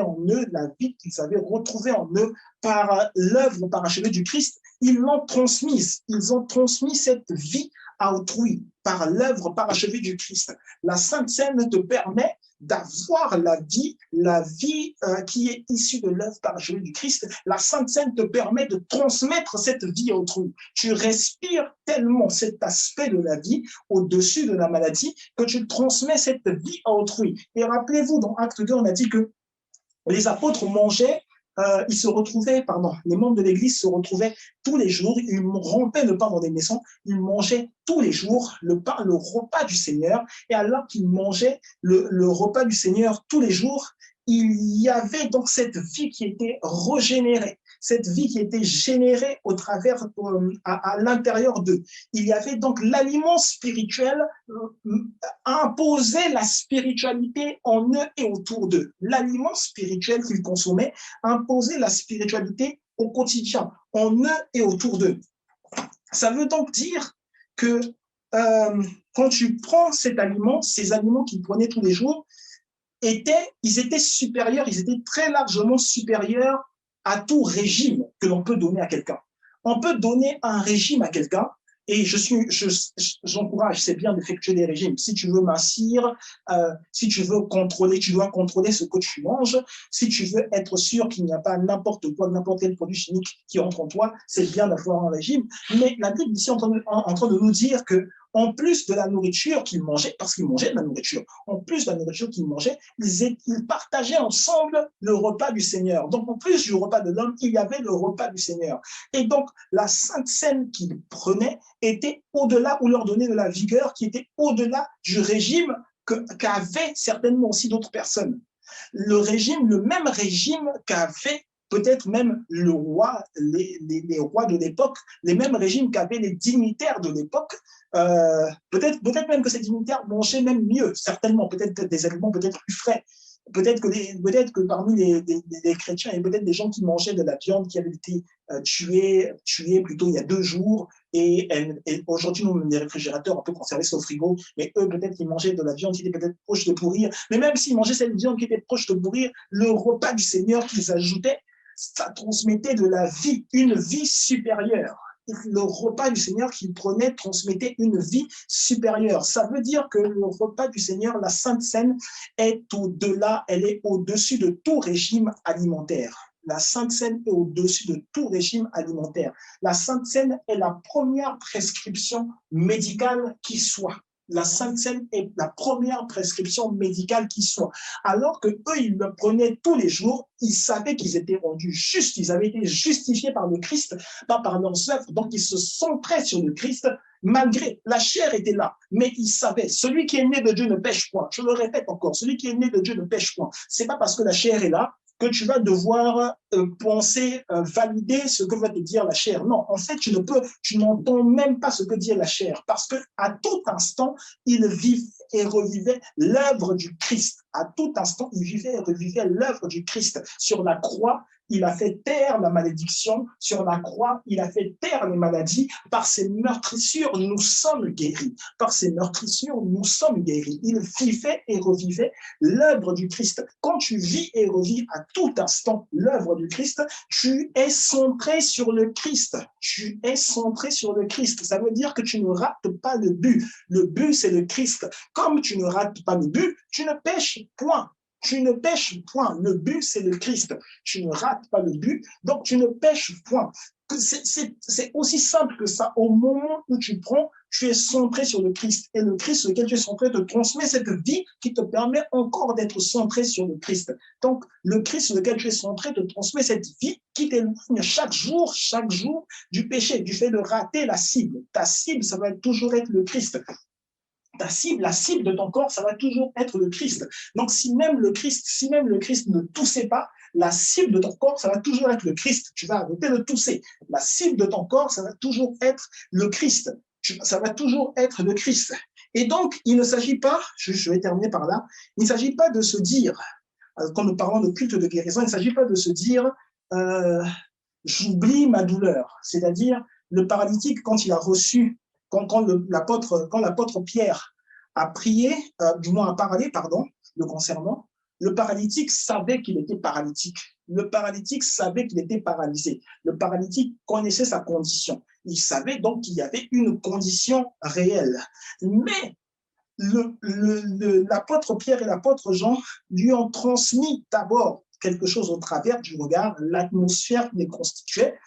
S1: en eux, la vie qu'ils avaient retrouvée en eux par l'œuvre parachevée du Christ, ils l'ont transmise. Ils ont transmis cette vie à autrui par l'œuvre parachevée du Christ. La Sainte Seine te permet d'avoir la vie qui est issue de l'œuvre parachevée du Christ. La Sainte Seine te permet de transmettre cette vie à autrui. Tu respires tellement cet aspect de la vie au-dessus de la maladie que tu transmets cette vie à autrui. Et rappelez-vous, dans Acte 2, on a dit que les apôtres mangeaient ils se retrouvaient, pardon, les membres de l'Église se retrouvaient tous les jours, ils rompaient le pain dans des maisons, ils mangeaient tous les jours le pain, le repas du Seigneur, et alors qu'ils mangeaient le repas du Seigneur tous les jours, il y avait donc cette vie qui était régénérée, cette vie qui était générée au travers, à l'intérieur d'eux. Il y avait donc l'aliment spirituel imposait la spiritualité en eux et autour d'eux. L'aliment spirituel qu'ils consommaient imposait la spiritualité au quotidien, en eux et autour d'eux. Ça veut donc dire que quand tu prends cet aliment, ces aliments qu'ils prenaient tous les jours, ils étaient supérieurs, ils étaient très largement supérieurs à tout régime que l'on peut donner à quelqu'un. On peut donner un régime à quelqu'un, et j'encourage, c'est bien d'effectuer des régimes. Si tu veux mincir, si tu veux contrôler, tu dois contrôler ce que tu manges. Si tu veux être sûr qu'il n'y a pas n'importe quoi, n'importe quel produit chimique qui entre en toi, c'est bien d'avoir un régime. Mais la Bible ici est en train de nous dire que, en plus de la nourriture qu'ils mangeaient, parce qu'ils mangeaient de la nourriture, en plus de la nourriture qu'ils mangeaient, ils partageaient ensemble le repas du Seigneur. Donc, en plus du repas de l'homme, il y avait le repas du Seigneur. Et donc, la Sainte Seine qu'ils prenaient était au-delà, ou leur donnait de la vigueur, qui était au-delà du régime qu'avaient certainement aussi d'autres personnes. Le même régime qu'avait peut-être même le roi, les rois de l'époque, les mêmes régimes qu'avaient les dignitaires de l'époque. Peut-être même que ces dignitaires mangeaient même mieux, certainement, peut-être des aliments peut-être plus frais. Peut-être que parmi les chrétiens, il y a peut-être des gens qui mangeaient de la viande qui avait été tuée plutôt il y a 2 jours, et aujourd'hui, nous, les réfrigérateurs, on peut conserver ça au frigo, mais eux, peut-être qu'ils mangeaient de la viande qui était peut-être proche de pourrir. Mais même s'ils mangeaient cette viande qui était proche de pourrir, le repas du Seigneur qu'ils ajoutaient, ça transmettait de la vie, une vie supérieure. Le repas du Seigneur qu'ils prenaient transmettait une vie supérieure. Ça veut dire que le repas du Seigneur, la Sainte Seine, est au-delà, elle est au-dessus de tout régime alimentaire. La Sainte Seine est au-dessus de tout régime alimentaire. La Sainte Seine est la première prescription médicale qui soit. La Sainte Seine est la première prescription médicale qui soit. Alors que eux, ils le prenaient tous les jours, ils savaient qu'ils étaient rendus justes, ils avaient été justifiés par le Christ, pas par leurs œuvres. Donc, ils se centraient sur le Christ, malgré la chair était là. Mais ils savaient, celui qui est né de Dieu ne pêche point. Je le répète encore, celui qui est né de Dieu ne pêche point. C'est pas parce que la chair est là que tu vas devoir penser, valider ce que va te dire la chair. Non, en fait, tu n'entends même pas ce que dit la chair, parce que à tout instant, il vit et revivait l'œuvre du Christ. À tout instant, il vivait et revivait l'œuvre du Christ. Sur la croix, il a fait taire la malédiction. Sur la croix, il a fait taire les maladies. Par ses meurtrissures, nous sommes guéris. Par ses meurtrissures, nous sommes guéris. Il vivait et revivait l'œuvre du Christ. Quand tu vis et revis à tout instant l'œuvre du Christ, tu es centré sur le Christ. Tu es centré sur le Christ. Ça veut dire que tu ne rates pas le but. Le but, c'est le Christ. Comme tu ne rates pas le but, tu ne pêches point. Tu ne pêches point. Le but, c'est le Christ. Tu ne rates pas le but, donc tu ne pêches point. C'est aussi simple que ça. Au moment où tu prends, tu es centré sur le Christ. Et le Christ sur lequel tu es centré te transmet cette vie qui te permet encore d'être centré sur le Christ. Donc, le Christ sur lequel tu es centré te transmet cette vie qui t'éloigne chaque jour du péché, du fait de rater la cible. Ta cible, ça va toujours être le Christ. La cible de ton corps, ça va toujours être le Christ. Donc, si même le Christ ne toussait pas, la cible de ton corps, ça va toujours être le Christ. Tu vas arrêter de tousser. La cible de ton corps, ça va toujours être le Christ. Ça va toujours être le Christ. Et donc, il ne s'agit pas, je vais terminer par là, il ne s'agit pas de se dire, quand nous parlons de culte de guérison, il ne s'agit pas de se dire, j'oublie ma douleur. C'est-à-dire, le paralytique, quand il a reçu quand l'apôtre Pierre a prié, du moins a parlé, pardon, le concernant, le paralytique savait qu'il était paralytique. Le paralytique savait qu'il était paralysé. Le paralytique connaissait sa condition. Il savait donc qu'il y avait une condition réelle. Mais l'apôtre Pierre et l'apôtre Jean lui ont transmis d'abord quelque chose au travers du regard, l'atmosphère qui les constituait,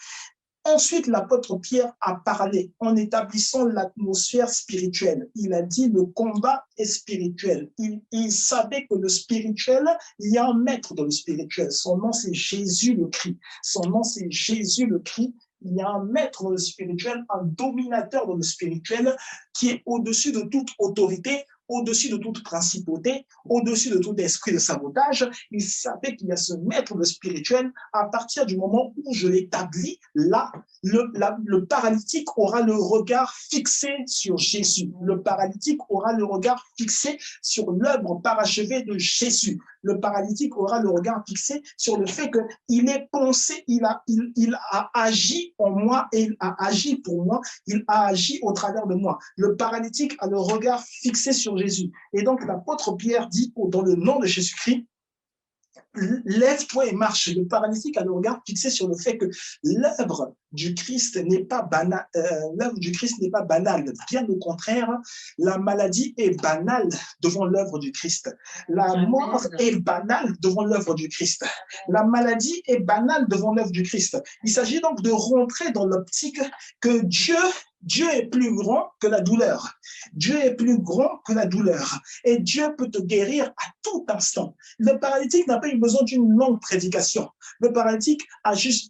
S1: Ensuite, l'apôtre Pierre a parlé en établissant l'atmosphère spirituelle. Il a dit le combat est spirituel. Il savait que le spirituel, il y a un maître dans le spirituel. Son nom, c'est Jésus le Christ. Son nom, c'est Jésus le Christ. Il y a un maître dans le spirituel, un dominateur dans le spirituel qui est au-dessus de toute autorité, au-dessus de toute principauté, au-dessus de tout esprit de sabotage. Il savait qu'il y a ce maître de spirituel. À partir du moment où je l'établis, là, le paralytique aura le regard fixé sur Jésus. Le paralytique aura le regard fixé sur l'œuvre parachevée de Jésus. Le paralytique aura le regard fixé sur le fait qu'il est pensé, il a agi en moi et il a agi pour moi, il a agi au travers de moi. Le paralytique a le regard fixé sur Jésus. Et donc l'apôtre Pierre dit dans le nom de Jésus-Christ, lève-toi et marche. Le paralytique a le regard fixé sur le fait que l'œuvre du Christ n'est pas banale. L'œuvre du Christ n'est pas banale. Bien au contraire, la maladie est banale devant l'œuvre du Christ. La mort est banale devant l'œuvre du Christ. La maladie est banale devant l'œuvre du Christ. Il s'agit donc de rentrer dans l'optique que Dieu est plus grand que la douleur. Dieu est plus grand que la douleur. Et Dieu peut te guérir à tout instant. Le paralytique n'a pas eu besoin d'une longue prédication. Le paralytique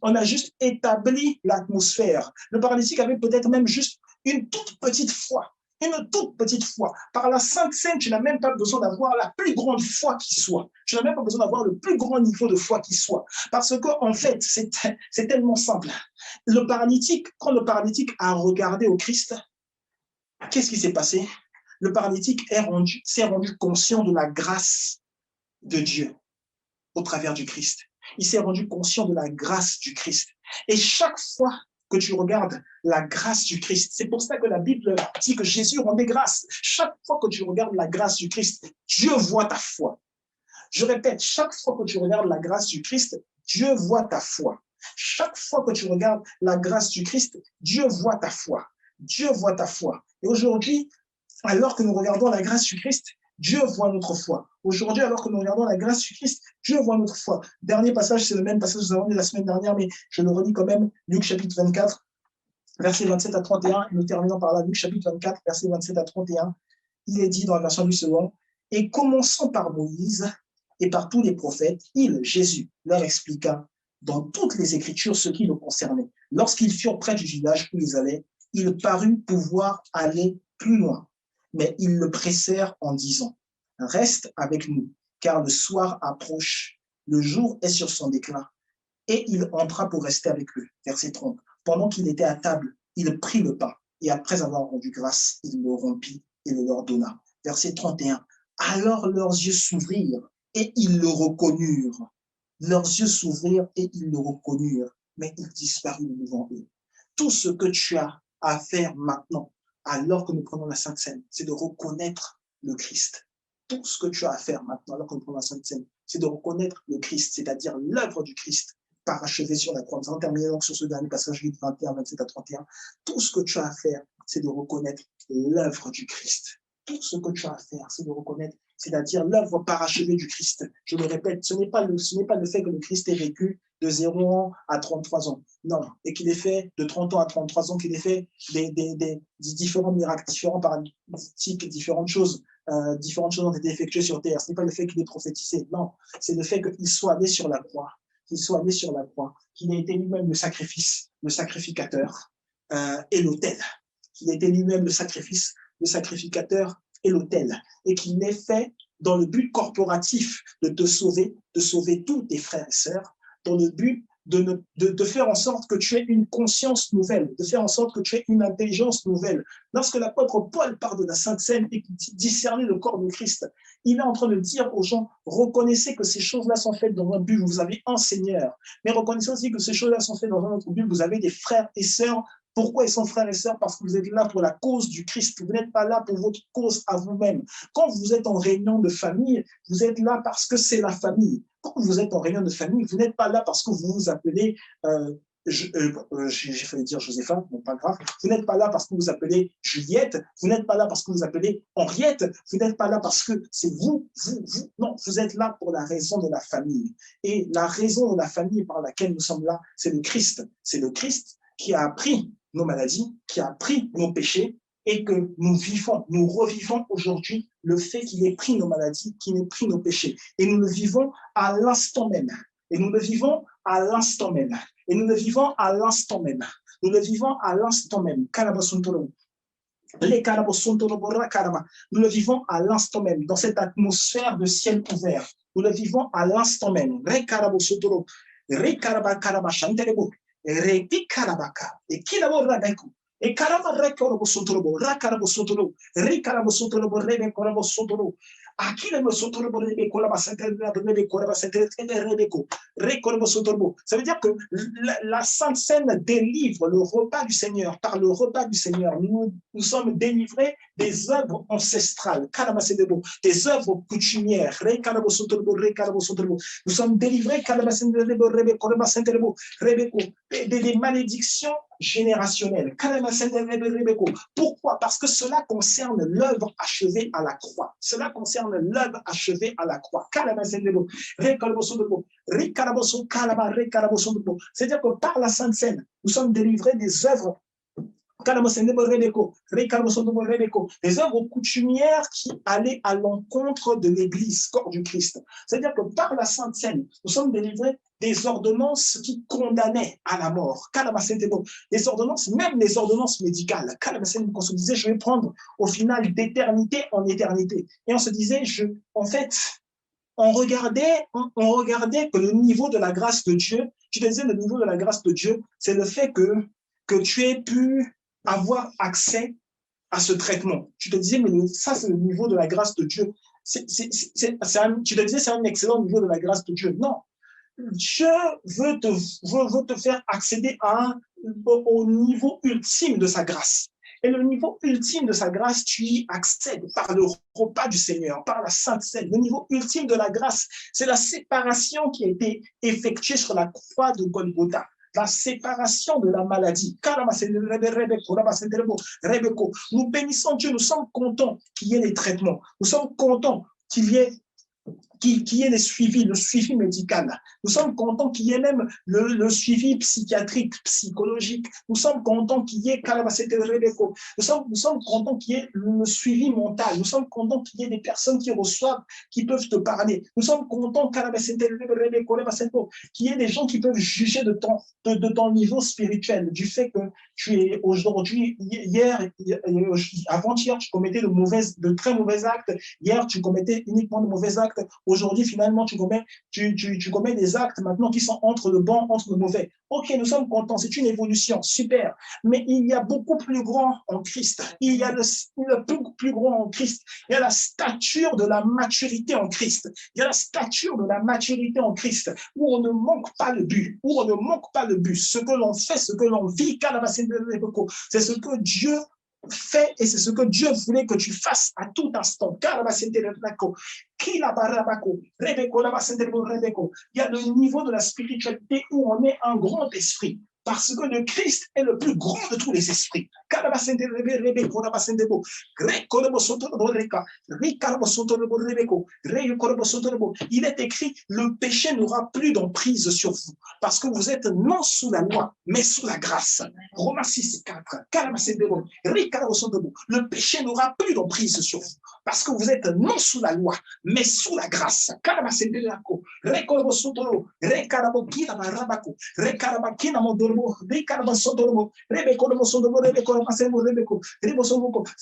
S1: on a juste établi l'atmosphère. Le paralytique avait peut-être même juste une toute petite foi. Une toute petite foi. Par la Sainte Seine, tu n'as même pas besoin d'avoir la plus grande foi qui soit. Tu n'as même pas besoin d'avoir le plus grand niveau de foi qui soit. Parce que, en fait, c'est tellement simple. Quand le paralytique a regardé au Christ, qu'est-ce qui s'est passé? Le paralytique s'est rendu conscient de la grâce de Dieu au travers du Christ. Il s'est rendu conscient de la grâce du Christ. Et chaque fois que tu regardes la grâce du Christ, c'est pour ça que la Bible dit que Jésus rendait grâce. Chaque fois que tu regardes la grâce du Christ, Dieu voit ta foi. Je répète, chaque fois que tu regardes la grâce du Christ, Dieu voit ta foi. Chaque fois que tu regardes la grâce du Christ, Dieu voit ta foi. Dieu voit ta foi. Et aujourd'hui, alors que nous regardons la grâce du Christ, Dieu voit notre foi. Aujourd'hui, alors que nous regardons la grâce du Christ, Dieu voit notre foi. Dernier passage, c'est le même passage que nous avons lu la semaine dernière, mais je le redis quand même. Luc chapitre 24, versets 27 à 31. Nous terminons par là. Luc chapitre 24, versets 27 à 31. Il est dit dans la version du second, « Et commençant par Moïse et par tous les prophètes, Jésus, leur expliqua dans toutes les Écritures ce qui le concernait. Lorsqu'ils furent près du village où ils allaient, il parut pouvoir aller plus loin. Mais ils le pressèrent en disant, « Reste avec nous, car le soir approche, le jour est sur son déclin. » Et il entra pour rester avec eux. Verset 30. Pendant qu'il était à table, il prit le pain, et après avoir rendu grâce, il le rompit et le leur donna. Verset 31. Alors leurs yeux s'ouvrirent, et ils le reconnurent. Leurs yeux s'ouvrirent, et ils le reconnurent, mais il disparut devant eux. Tout ce que tu as à faire maintenant, alors que nous prenons la Sainte Seine, c'est de reconnaître le Christ. Tout ce que tu as à faire maintenant, alors que nous prenons la Sainte Seine, c'est de reconnaître le Christ, c'est-à-dire l'œuvre du Christ parachevée sur la croix. Nous allons terminer donc sur ce dernier passage, 21, 27 à 31. Tout ce que tu as à faire, c'est de reconnaître l'œuvre du Christ. Tout ce que tu as à faire, c'est de reconnaître, c'est-à-dire l'œuvre parachevée du Christ. Je le répète, ce n'est pas le fait que le Christ ait vécu de 0 ans à 33 ans. Non, et qu'il ait fait de 30 ans à 33 ans, qu'il ait fait des différents miracles, différents paralytiques, différentes choses ont été effectuées sur terre. Ce n'est pas le fait qu'il ait prophétisé, non, c'est le fait qu'il soit allé sur la croix, qu'il ait été lui-même le sacrifice, le sacrificateur et l'autel, qu'il ait été lui-même le sacrifice, le sacrificateur et l'autel, et qu'il l'ait fait dans le but corporatif de te sauver, de sauver tous tes frères et sœurs, dans le but de faire en sorte que tu aies une conscience nouvelle, de faire en sorte que tu aies une intelligence nouvelle. Lorsque l'apôtre Paul parle de la Sainte Seine et qu'il dit discerner le corps de Christ, il est en train de dire aux gens, reconnaissez que ces choses-là sont faites dans un but, vous avez un Seigneur, mais reconnaissez aussi que ces choses-là sont faites dans un autre but, vous avez des frères et sœurs. Pourquoi ils sont frères et sœurs? Parce que vous êtes là pour la cause du Christ. Vous n'êtes pas là pour votre cause à vous-même. Quand vous êtes en réunion de famille, vous êtes là parce que c'est la famille. Quand vous êtes en réunion de famille, vous n'êtes pas là parce que vous vous appelez, j'ai failli dire Josépha, mais pas grave. Vous n'êtes pas là parce que vous vous appelez Juliette. Vous n'êtes pas là parce que vous vous appelez Henriette. Vous n'êtes pas là parce que c'est vous. Non, vous êtes là pour la raison de la famille. Et la raison de la famille par laquelle nous sommes là, c'est le Christ. C'est le Christ qui a pris nos maladies, qui a pris nos péchés, et que nous revivons aujourd'hui le fait qu'il ait pris nos maladies, qu'il ait pris nos péchés. Et nous le vivons à l'instant même. Et nous le vivons à l'instant même. Et nous le vivons à l'instant même. Nous le vivons à l'instant même. Nous le vivons à l'instant même, dans cette atmosphère de ciel ouvert. Nous le vivons à l'instant même. Et karama rekorobo sotorobo, rakarabo sotoro, rikarabo sotorobo, rebe korabo sotoro, akilemo sotorobo, rebe koraba sentere, rebe koraba sentere, rebeko, rekorabo sotorobo. Ça veut dire que la Sainte Seine délivre le repas du Seigneur. Par le repas du Seigneur, nous sommes délivrés des œuvres ancestrales, des œuvres coutumières. Nous sommes délivrés des malédictions générationnelles. Pourquoi? Parce que cela concerne l'œuvre achevée à la croix. Cela concerne l'œuvre achevée à la croix. C'est-à-dire que par la Sainte Seine, nous sommes délivrés des œuvres les œuvres coutumières qui allaient à l'encontre de l'Église, corps du Christ. C'est-à-dire que par la Sainte Seine, nous sommes délivrés des ordonnances qui condamnaient à la mort. Les ordonnances, même les ordonnances médicales. On se disait, je vais prendre au final d'éternité en éternité. Et on se disait, en fait, on regardait que le niveau de la grâce de Dieu, tu disais le niveau de la grâce de Dieu, c'est le fait que tu aies pu avoir accès à ce traitement. Tu te disais, mais ça, c'est le niveau de la grâce de Dieu. Tu te disais, c'est un excellent niveau de la grâce de Dieu. Non. Dieu veut te faire accéder au niveau ultime de sa grâce. Et le niveau ultime de sa grâce, tu y accèdes par le repas du Seigneur, par la Sainte Seine. Le niveau ultime de la grâce, c'est la séparation qui a été effectuée sur la croix de Golgotha. La séparation de la maladie. Nous bénissons Dieu, nous sommes contents qu'il y ait les traitements. Nous sommes contents qu'il y ait le suivi médical. Nous sommes contents qu'il y ait même le suivi psychiatrique, psychologique. Nous sommes contents qu'il y ait nous sommes contents qu'il y ait le suivi mental. Nous sommes contents qu'il y ait des personnes qui reçoivent, qui peuvent te parler. Nous sommes contents qu'il y ait des gens qui peuvent juger de ton niveau spirituel, du fait que tu es aujourd'hui, avant-hier, tu commettais de très mauvais actes. Hier, tu commettais uniquement de mauvais actes. Aujourd'hui, finalement, tu commets des actes maintenant qui sont entre le bon, entre le mauvais. Ok, nous sommes contents, c'est une évolution, super. Mais il y a beaucoup plus grand en Christ. Il y a le plus grand en Christ. Il y a la stature de la maturité en Christ. Il y a la stature de la maturité en Christ, où on ne manque pas le but, où on ne manque pas le but. Ce que l'on fait, ce que l'on vit, c'est ce que Dieu fait et c'est ce que Dieu voulait que tu fasses à tout instant. Il y a le niveau de la spiritualité où on est un grand esprit. Parce que le Christ est le plus grand de tous les esprits. Il est écrit, le péché n'aura plus d'emprise sur vous. Parce que vous êtes non sous la loi, mais sous la grâce. Romains 6, 4. Le péché n'aura plus d'emprise sur vous. Parce que vous êtes non sous la loi, mais sous la grâce. Ça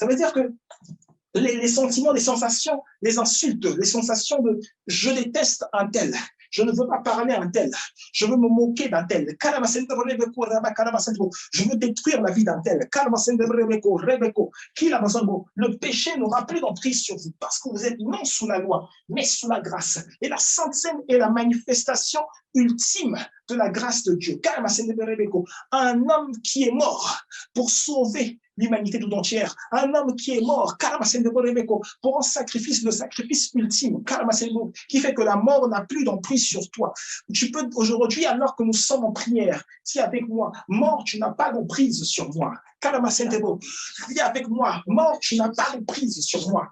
S1: veut dire que les sentiments, les sensations, les insultes, les sensations de « je déteste un tel », je ne veux pas parler à un tel, je veux me moquer d'un tel, je veux détruire la vie d'un tel. Le péché n'aura plus d'emprise sur vous parce que vous êtes non sous la loi, mais sous la grâce. Et la Sainte Seine est la manifestation ultime de la grâce de Dieu. Un homme qui est mort pour sauver l'humanité tout entière. Un homme qui est mort pour un sacrifice, le sacrifice ultime, qui fait que la mort n'a plus d'emprise sur toi. Tu peux aujourd'hui, alors que nous sommes en prière, si avec moi, mort, tu n'as pas d'emprise sur moi. Dis avec moi, mort, tu n'as pas de prise sur moi.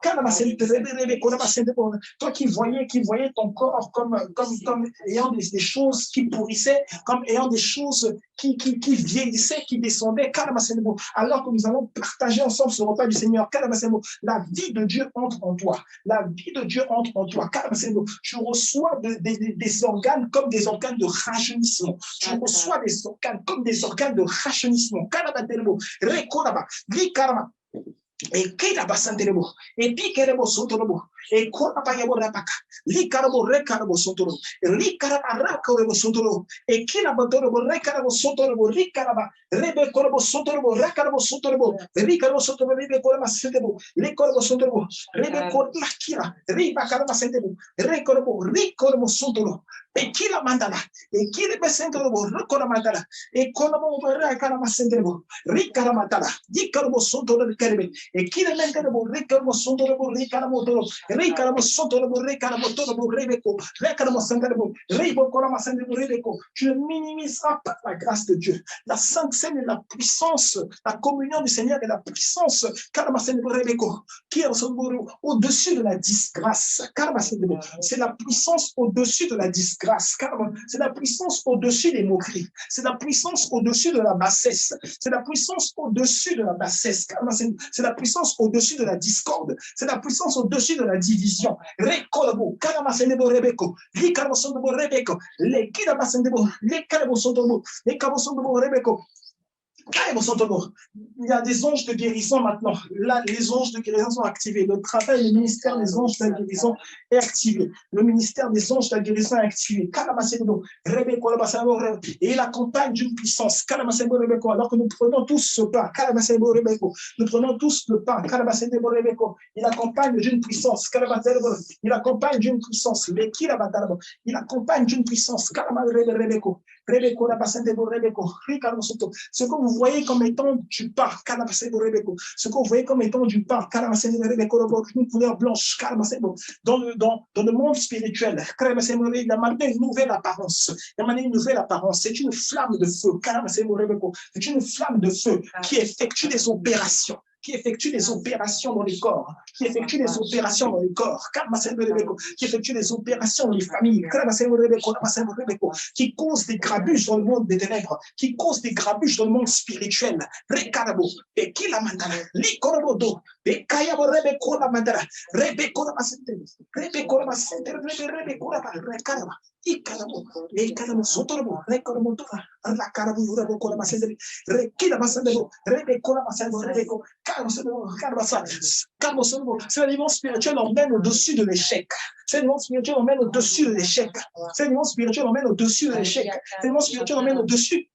S1: Toi qui voyais ton corps comme ayant des choses qui pourrissaient, comme ayant des choses qui vieillissaient, qui descendaient, alors que nous allons partager ensemble ce repas du Seigneur. La vie de Dieu entre en toi. La vie de Dieu entre en toi. Tu reçois des organes comme des organes de rajeunissement. Tu reçois des organes comme des organes de rajeunissement. Et qui la basanderebo, et piquerebo sotorobo, et corapayabo rapaka, licarabo recarabo sotoro, ricarabaraco sotoro, et qui la batorobo recarabo sotorobo, ricaraba, rebe corabo sotorobo, racarabo sotorobo, ricarabo sotorobo, rebe coraba sentebo, ricorabo sotorobo, rebe cormakira, riba caraba sentebo, recorabo, ricorabo sotoro, et qui la mandala, et qui le besentorobo, recoramandala, et corabo recaraba sentebo, ricaramatala, dicarabo sotoro, carebe. Et qui le mène de Ricaramo Sondorobo, Ricaramo Toro, Ricaramo Sondorobo, Ricaramo Toro, Rebeco, Ricaramo Sandarebo, Rebo Corama Sandebo, Rebeco. Tu ne minimiseras pas la grâce de Dieu. La Sainte Seine et la puissance, la communion du Seigneur et la puissance, Carama Sandebo, Rebeco, qui est au-dessus de la disgrâce. C'est la puissance au-dessus de la disgrâce. C'est la puissance au-dessus des moqueries. C'est la puissance au-dessus de la bassesse. C'est la puissance au-dessus de la bassesse. C'est la puissance au-dessus de la discorde. C'est la puissance au-dessus de la division. Rekolabo, Karamasendebo Rebeko, Likarabosondebo Rebeko, les Kidabasendebo, les Karabosondebo, les Kabosondebo Rebeko. Il y a des anges de guérison maintenant. Là, les anges de guérison sont activés. Le travail, le ministère des anges de la guérison est activé. Le ministère des anges de la guérison est activé. Et il accompagne d'une puissance. Alors que nous prenons tous ce pain. Nous prenons tous le pain. Il accompagne d'une puissance. Il accompagne d'une puissance. Il accompagne d'une puissance. Ce que vous voyez comme étant du pain, ce que vous voyez comme étant du pain, une couleur blanche, dans le monde spirituel, il a maintenant une nouvelle apparence. C'est une flamme de feu. C'est une flamme de feu qui effectue des opérations. Qui effectue des opérations dans les corps, qui effectue des opérations dans les corps, qui effectue des opérations dans les familles, qui cause des grabuges dans le monde des ténèbres, qui cause des grabuges dans le monde spirituel. Rekarabo, et qui la mandala, likorobodo, et kayabo rebeko la mandala, rebeko la masente, rebeko la masente, rebeko la rekaraba. Ikarabo, Ikarabo, Sotorobo, Rekorabo, la Carabu, Rebo, la Masende, Rekila Masandebo, Rebeko, la Masando, Rebeko, Carbasa, Carbosobo. C'est l'élément spirituel emmène au-dessus de l'échec. C'est l'élément spirituel emmène au-dessus de l'échec. C'est l'élément spirituel emmène au-dessus de l'échec. C'est l'élément spirituel emmène au-dessus.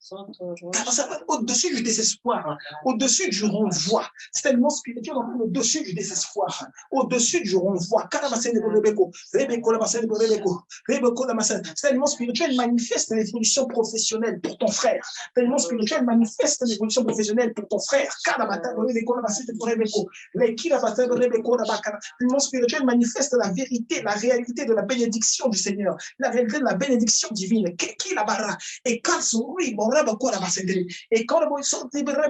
S1: Au-dessus du désespoir, au-dessus du renvoi. C'est l'élément spirituel emmène au-dessus du désespoir, au-dessus du renvoi. Caramasende, Rebeko, Rebeko, la Masende, Rebeko, Rebeko, la Masende. Cet aliment spirituel manifeste l'évolution professionnelle pour ton frère. Cet aliment spirituel manifeste l'évolution professionnelle pour ton frère. L'aliment spirituel manifeste la vérité, la réalité de la bénédiction du Seigneur, la réalité de la bénédiction divine. Et quand et quand le son libéré,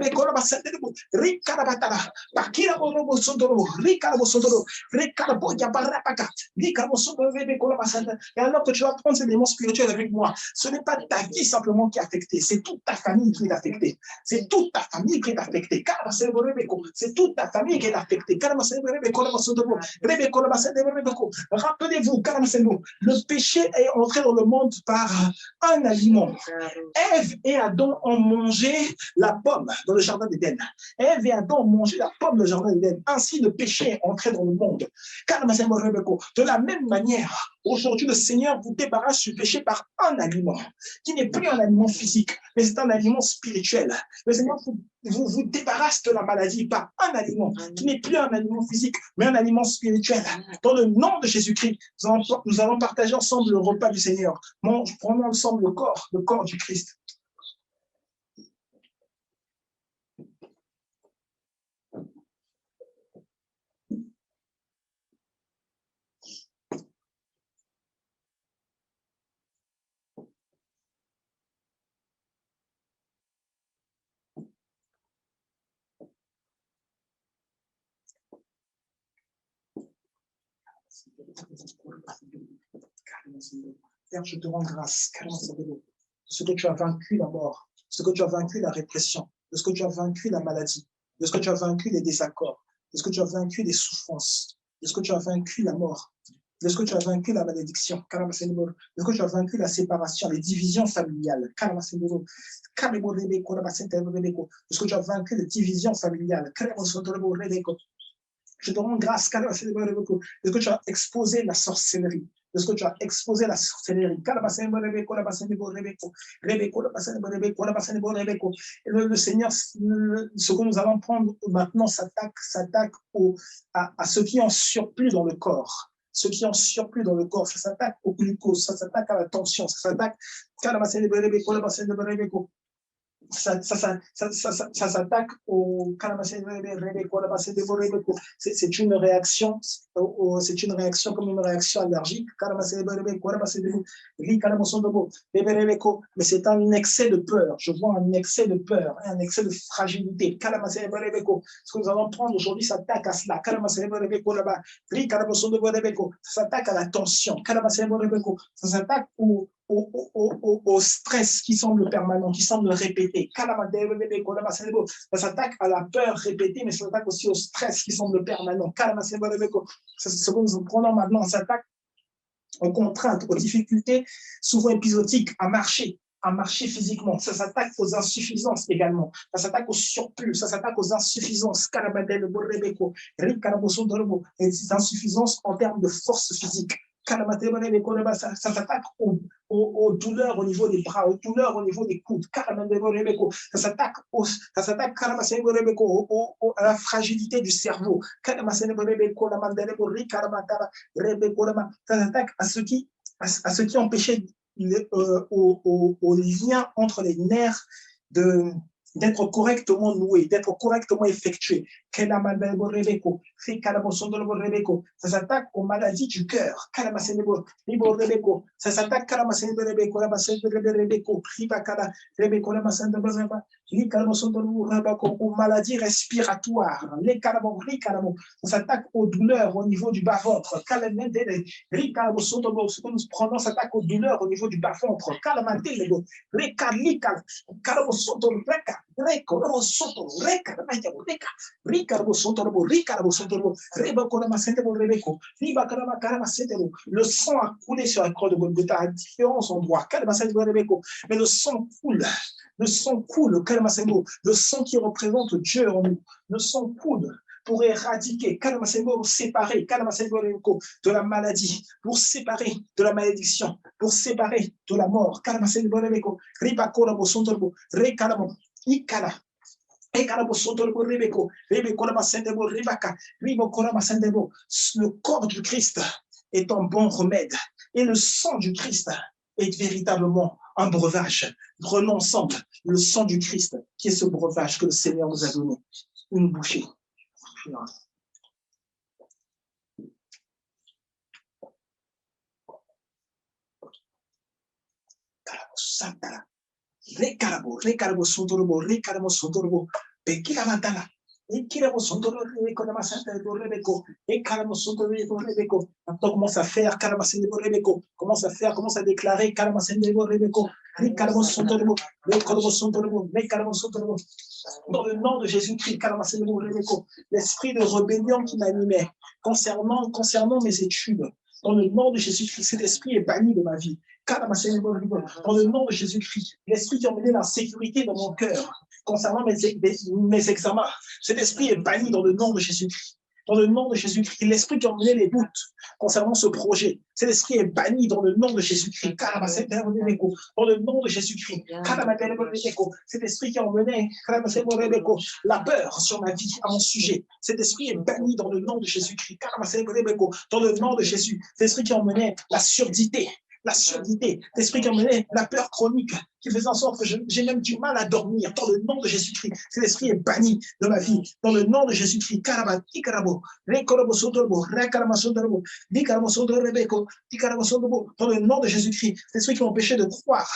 S1: et alors que tu vas prendre ces éléments spirituels avec moi, ce n'est pas ta vie simplement qui est affectée, c'est toute ta famille qui est affectée. C'est toute ta famille qui est affectée. C'est toute ta famille qui est affectée. Rappelez-vous, le péché est entré dans le monde par un aliment. Ève et Adam ont mangé la pomme dans le jardin d'Éden. Ève et Adam ont mangé la pomme dans le jardin d'Éden. Ainsi, le péché est entré dans le monde. De la même manière, aujourd'hui, le Seigneur vous débarrasse du péché par un aliment, qui n'est plus un aliment physique, mais c'est un aliment spirituel. Le Seigneur vous débarrasse de la maladie par un aliment, qui n'est plus un aliment physique, mais un aliment spirituel. Dans le nom de Jésus-Christ, nous allons partager ensemble le repas du Seigneur. Prenons ensemble le corps du Christ. Père, je te rends grâce, de ce que tu as vaincu la mort, de ce que tu as vaincu la répression, de ce que tu as vaincu la maladie, de ce que tu as vaincu les désaccords, de ce que tu as vaincu les souffrances, de ce que tu as vaincu la mort, de ce que tu as vaincu la malédiction, de ce que tu as vaincu la séparation, les divisions familiales, de ce que tu as vaincu les divisions familiales. Je te rends grâce de ce que tu as exposé la sorcellerie, de ce que tu as exposé la sorcellerie. Le Seigneur, ce que nous allons prendre maintenant s'attaque à ceux qui ont surplus dans le corps. Ceux qui ont surplus dans le corps, ça s'attaque au glucose, ça s'attaque à la tension, ça s'attaque ça s'attaque au c'est une réaction comme une réaction allergique mais c'est un excès de peur, je vois un excès de peur, un excès de fragilité. Ce que nous allons prendre aujourd'hui s'attaque à cela, ça s'attaque à la tension, ça s'attaque au stress qui semble permanent, qui semble répété. Ça s'attaque à la peur répétée, mais ça s'attaque aussi au stress qui semble permanent. C'est ce que nous prenons maintenant. Ça s'attaque aux contraintes, aux difficultés souvent épisodiques à marcher physiquement. Ça s'attaque aux insuffisances également. Ça s'attaque au surplus, ça s'attaque aux insuffisances. Les insuffisances en termes de force physique. Ça s'attaque aux douleurs au niveau des bras, aux douleurs au niveau des coudes. Ça s'attaque à la fragilité du cerveau. Ça s'attaque à ce qui empêchait au lien entre les nerfs d'être correctement noué, d'être correctement effectué. Ça s'attaque aux maladies du cœur. Ça s'attaque aux maladies respiratoires. Ça s'attaque aux douleurs au niveau du bas-ventre. Ce que nous prenons s'attaque aux douleurs au niveau du bas-ventre. Le sang a coulé sur la croix de Golgotha à différents endroits. Mais le sang coule. Le sang coule. Le sang qui représente Dieu en nous. Le sang coule pour éradiquer, pour séparer de la maladie, pour séparer de la malédiction, pour séparer de la mort. Le corps du Christ est un bon remède et le sang du Christ est véritablement un breuvage. Prenons ensemble le sang du Christ qui est ce breuvage que le Seigneur nous a donné. Une bouchée. Commence à faire, commence à déclarer, dans le nom de Jésus-Christ, l'esprit de rébellion qui m'animait concernant mes études, dans le nom de Jésus-Christ, cet esprit est banni de ma vie. Dans le nom de Jésus-Christ, l'esprit qui emmenait l'insécurité dans mon cœur concernant mes examens, cet esprit est banni dans le nom de Jésus-Christ. Dans le nom de Jésus-Christ, l'esprit qui emmenait les doutes concernant ce projet, cet esprit est banni dans le nom de Jésus-Christ. Dans le nom de Jésus-Christ, cet esprit qui emmenait la peur sur ma vie, à mon sujet, cet esprit est banni dans le nom de Jésus-Christ. Dans le nom de Jésus, cet esprit qui emmenait la surdité, l'esprit qui emmenait la peur chronique, qui faisait en sorte que j'ai même du mal à dormir. Dans le nom de Jésus-Christ, cet esprit est banni de ma vie. Dans le nom de Jésus-Christ, dans le nom de Jésus-Christ, c'est ceux qui m'empêchaient de croire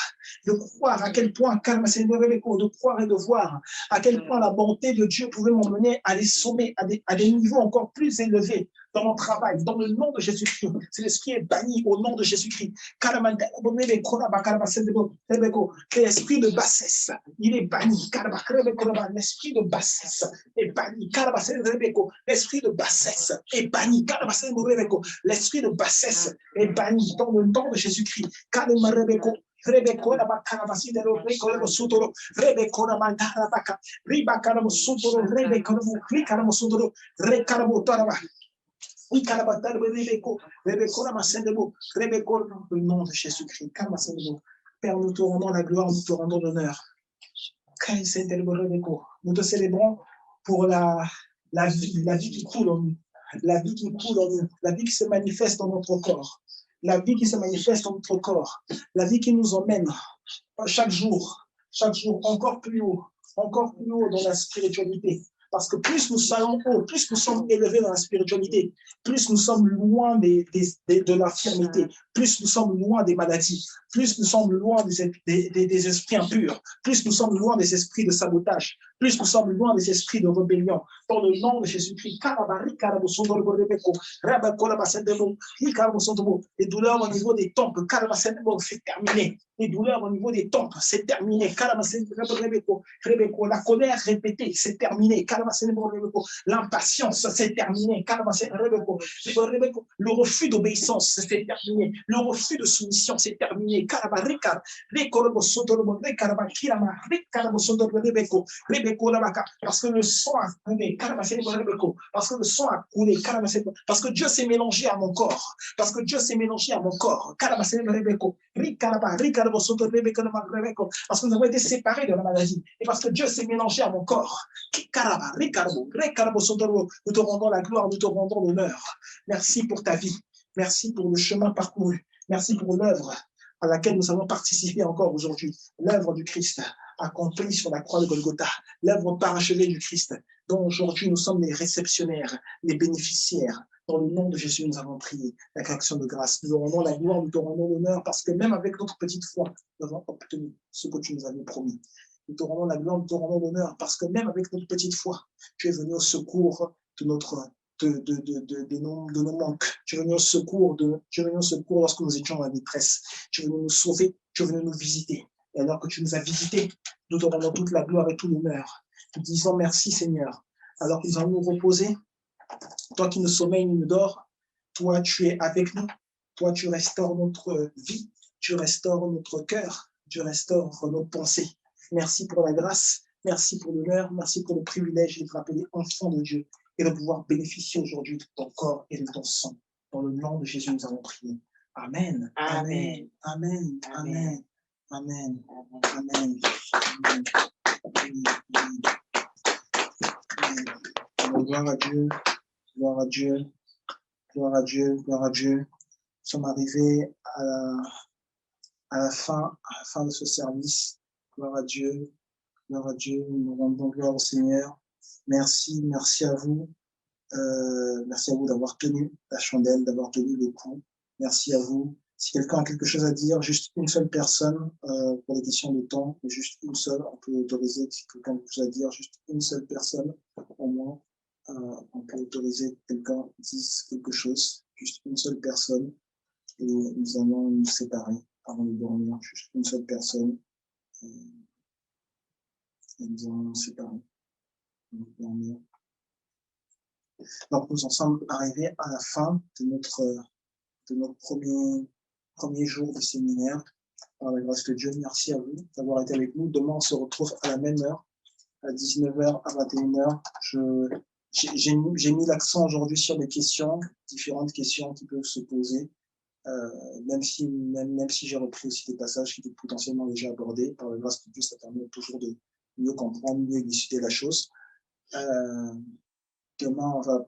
S1: à quel point, de croire et de voir à quel point la bonté de Dieu pouvait m'emmener à des sommets, à des niveaux encore plus élevés dans mon travail, dans le nom de Jésus-Christ. Cet esprit est banni au nom de Jésus-Christ. L'esprit de bassesse, il est banni. L'esprit de bassesse est banni. L'esprit de bassesse est banni. L'esprit de bassesse est banni dans le nom de Jésus-Christ. Rebekora bakarabasi de rebekora sutoro rebekora mandarabaka ribakaramo sutoro rebekora krikaramo sutoro rekaramo taraba ikarabatar rebeko rebekora masendebo rebekora dans le nom de Jésus-Christ. Père, nous te rendons la gloire, nous te rendons l'honneur. Nous te célébrons pour la vie qui coule en nous, la vie qui coule en nous, la vie qui se manifeste dans notre corps. La vie qui se manifeste dans notre corps, la vie qui nous emmène chaque jour encore plus haut dans la spiritualité. Parce que plus nous allons haut, plus nous sommes élevés dans la spiritualité, plus nous sommes loin de l'infirmité, plus nous sommes loin des maladies, plus nous sommes loin des esprits impurs, plus nous sommes loin des esprits de sabotage, plus nous sommes loin des esprits de rébellion. Dans le nom de Jésus-Christ, les douleurs au niveau des tempes, c'est terminé. Les douleurs au niveau des tempes, c'est terminé. La colère répétée, c'est terminé. L'impatience, c'est terminé. Le refus d'obéissance, c'est terminé. Le refus de soumission, c'est terminé. Parce que le sang a coulé. Parce que le sang a coulé. Parce que Dieu s'est mélangé à mon corps. Parce que Dieu s'est mélangé à mon corps. Parce que nous avons été séparés de la maladie. Et parce que Dieu s'est mélangé à mon corps. Nous te rendons la gloire, nous te rendons l'honneur. Merci pour ta vie. Merci pour le chemin parcouru. Merci pour l'œuvre à laquelle nous avons participé encore aujourd'hui. L'œuvre du Christ accomplie sur la croix de Golgotha. L'œuvre parachevée du Christ, dont aujourd'hui nous sommes les réceptionnaires, les bénéficiaires. Dans le nom de Jésus, nous avons prié avec action de grâce. Nous te rendons la gloire, nous te rendons l'honneur, parce que même avec notre petite foi, nous avons obtenu ce que tu nous avais promis. Nous te rendons la gloire, nous te rendons l'honneur, parce que même avec notre petite foi, tu es venu au secours de nos manques. Tu es venu au secours lorsque nous étions dans la détresse. Tu es venu nous sauver, tu es venu nous visiter. Et alors que tu nous as visités, nous te rendons toute la gloire et tout l'honneur. Nous disons merci Seigneur. Alors que nous allons nous reposer, toi qui nous sommeilles, nous dors, toi tu es avec nous, toi tu restaures notre vie, tu restaures notre cœur, tu restaures nos pensées. Merci pour la grâce, merci pour l'honneur, merci pour le privilège d'être appelé enfant de Dieu et de pouvoir bénéficier aujourd'hui de ton corps et de ton sang. Dans le nom de Jésus, nous avons prié. Amen. Amen. Amen. Amen. Amen. Amen. Amen. Gloire à Dieu. Gloire à Dieu. Gloire à Dieu. Gloire à Dieu. Nous sommes arrivés à la fin de ce service. Gloire à Dieu. Gloire à Dieu. Nous rendons gloire au Seigneur. Merci à vous. Merci à vous d'avoir tenu la chandelle, d'avoir tenu le coup. Merci à vous. Si quelqu'un a quelque chose à dire, juste une seule personne, pour les questions de temps, juste une seule, on peut autoriser, si quelqu'un a quelque chose à dire, juste une seule personne, au moins, on peut autoriser que quelqu'un dise quelque chose, juste une seule personne, et nous allons nous séparer avant de dormir, juste une seule personne, et nous allons nous séparer avant de dormir. Donc, nous en sommes arrivés à la fin de notre premier jour du séminaire. Par la grâce de Dieu, merci à vous d'avoir été avec nous. Demain, on se retrouve à la même heure, à 19h à 21h. J'ai mis l'accent aujourd'hui sur des questions, différentes questions qui peuvent se poser, même si j'ai repris aussi des passages qui étaient potentiellement déjà abordés. Par la grâce de Dieu, ça permet toujours de mieux comprendre, mieux élucider la chose. Demain, on va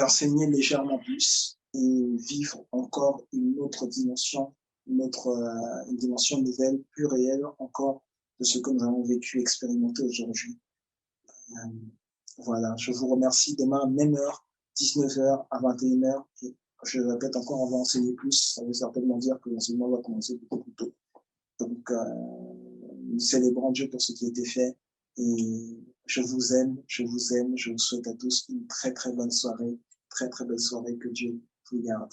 S1: enseigner légèrement plus et vivre encore une autre dimension une dimension nouvelle, plus réelle encore de ce que nous avons vécu, expérimenté aujourd'hui. Voilà, je vous remercie. Demain, même heure, 19h à 21h. Et je répète encore, on va enseigner plus. Ça veut certainement dire que l'enseignement va commencer beaucoup plus tôt. Donc, nous célébrons Dieu pour ce qui a été fait. Et je vous aime, je vous aime. Je vous souhaite à tous une très, très bonne soirée. Très, très belle soirée. Que Dieu vous garde.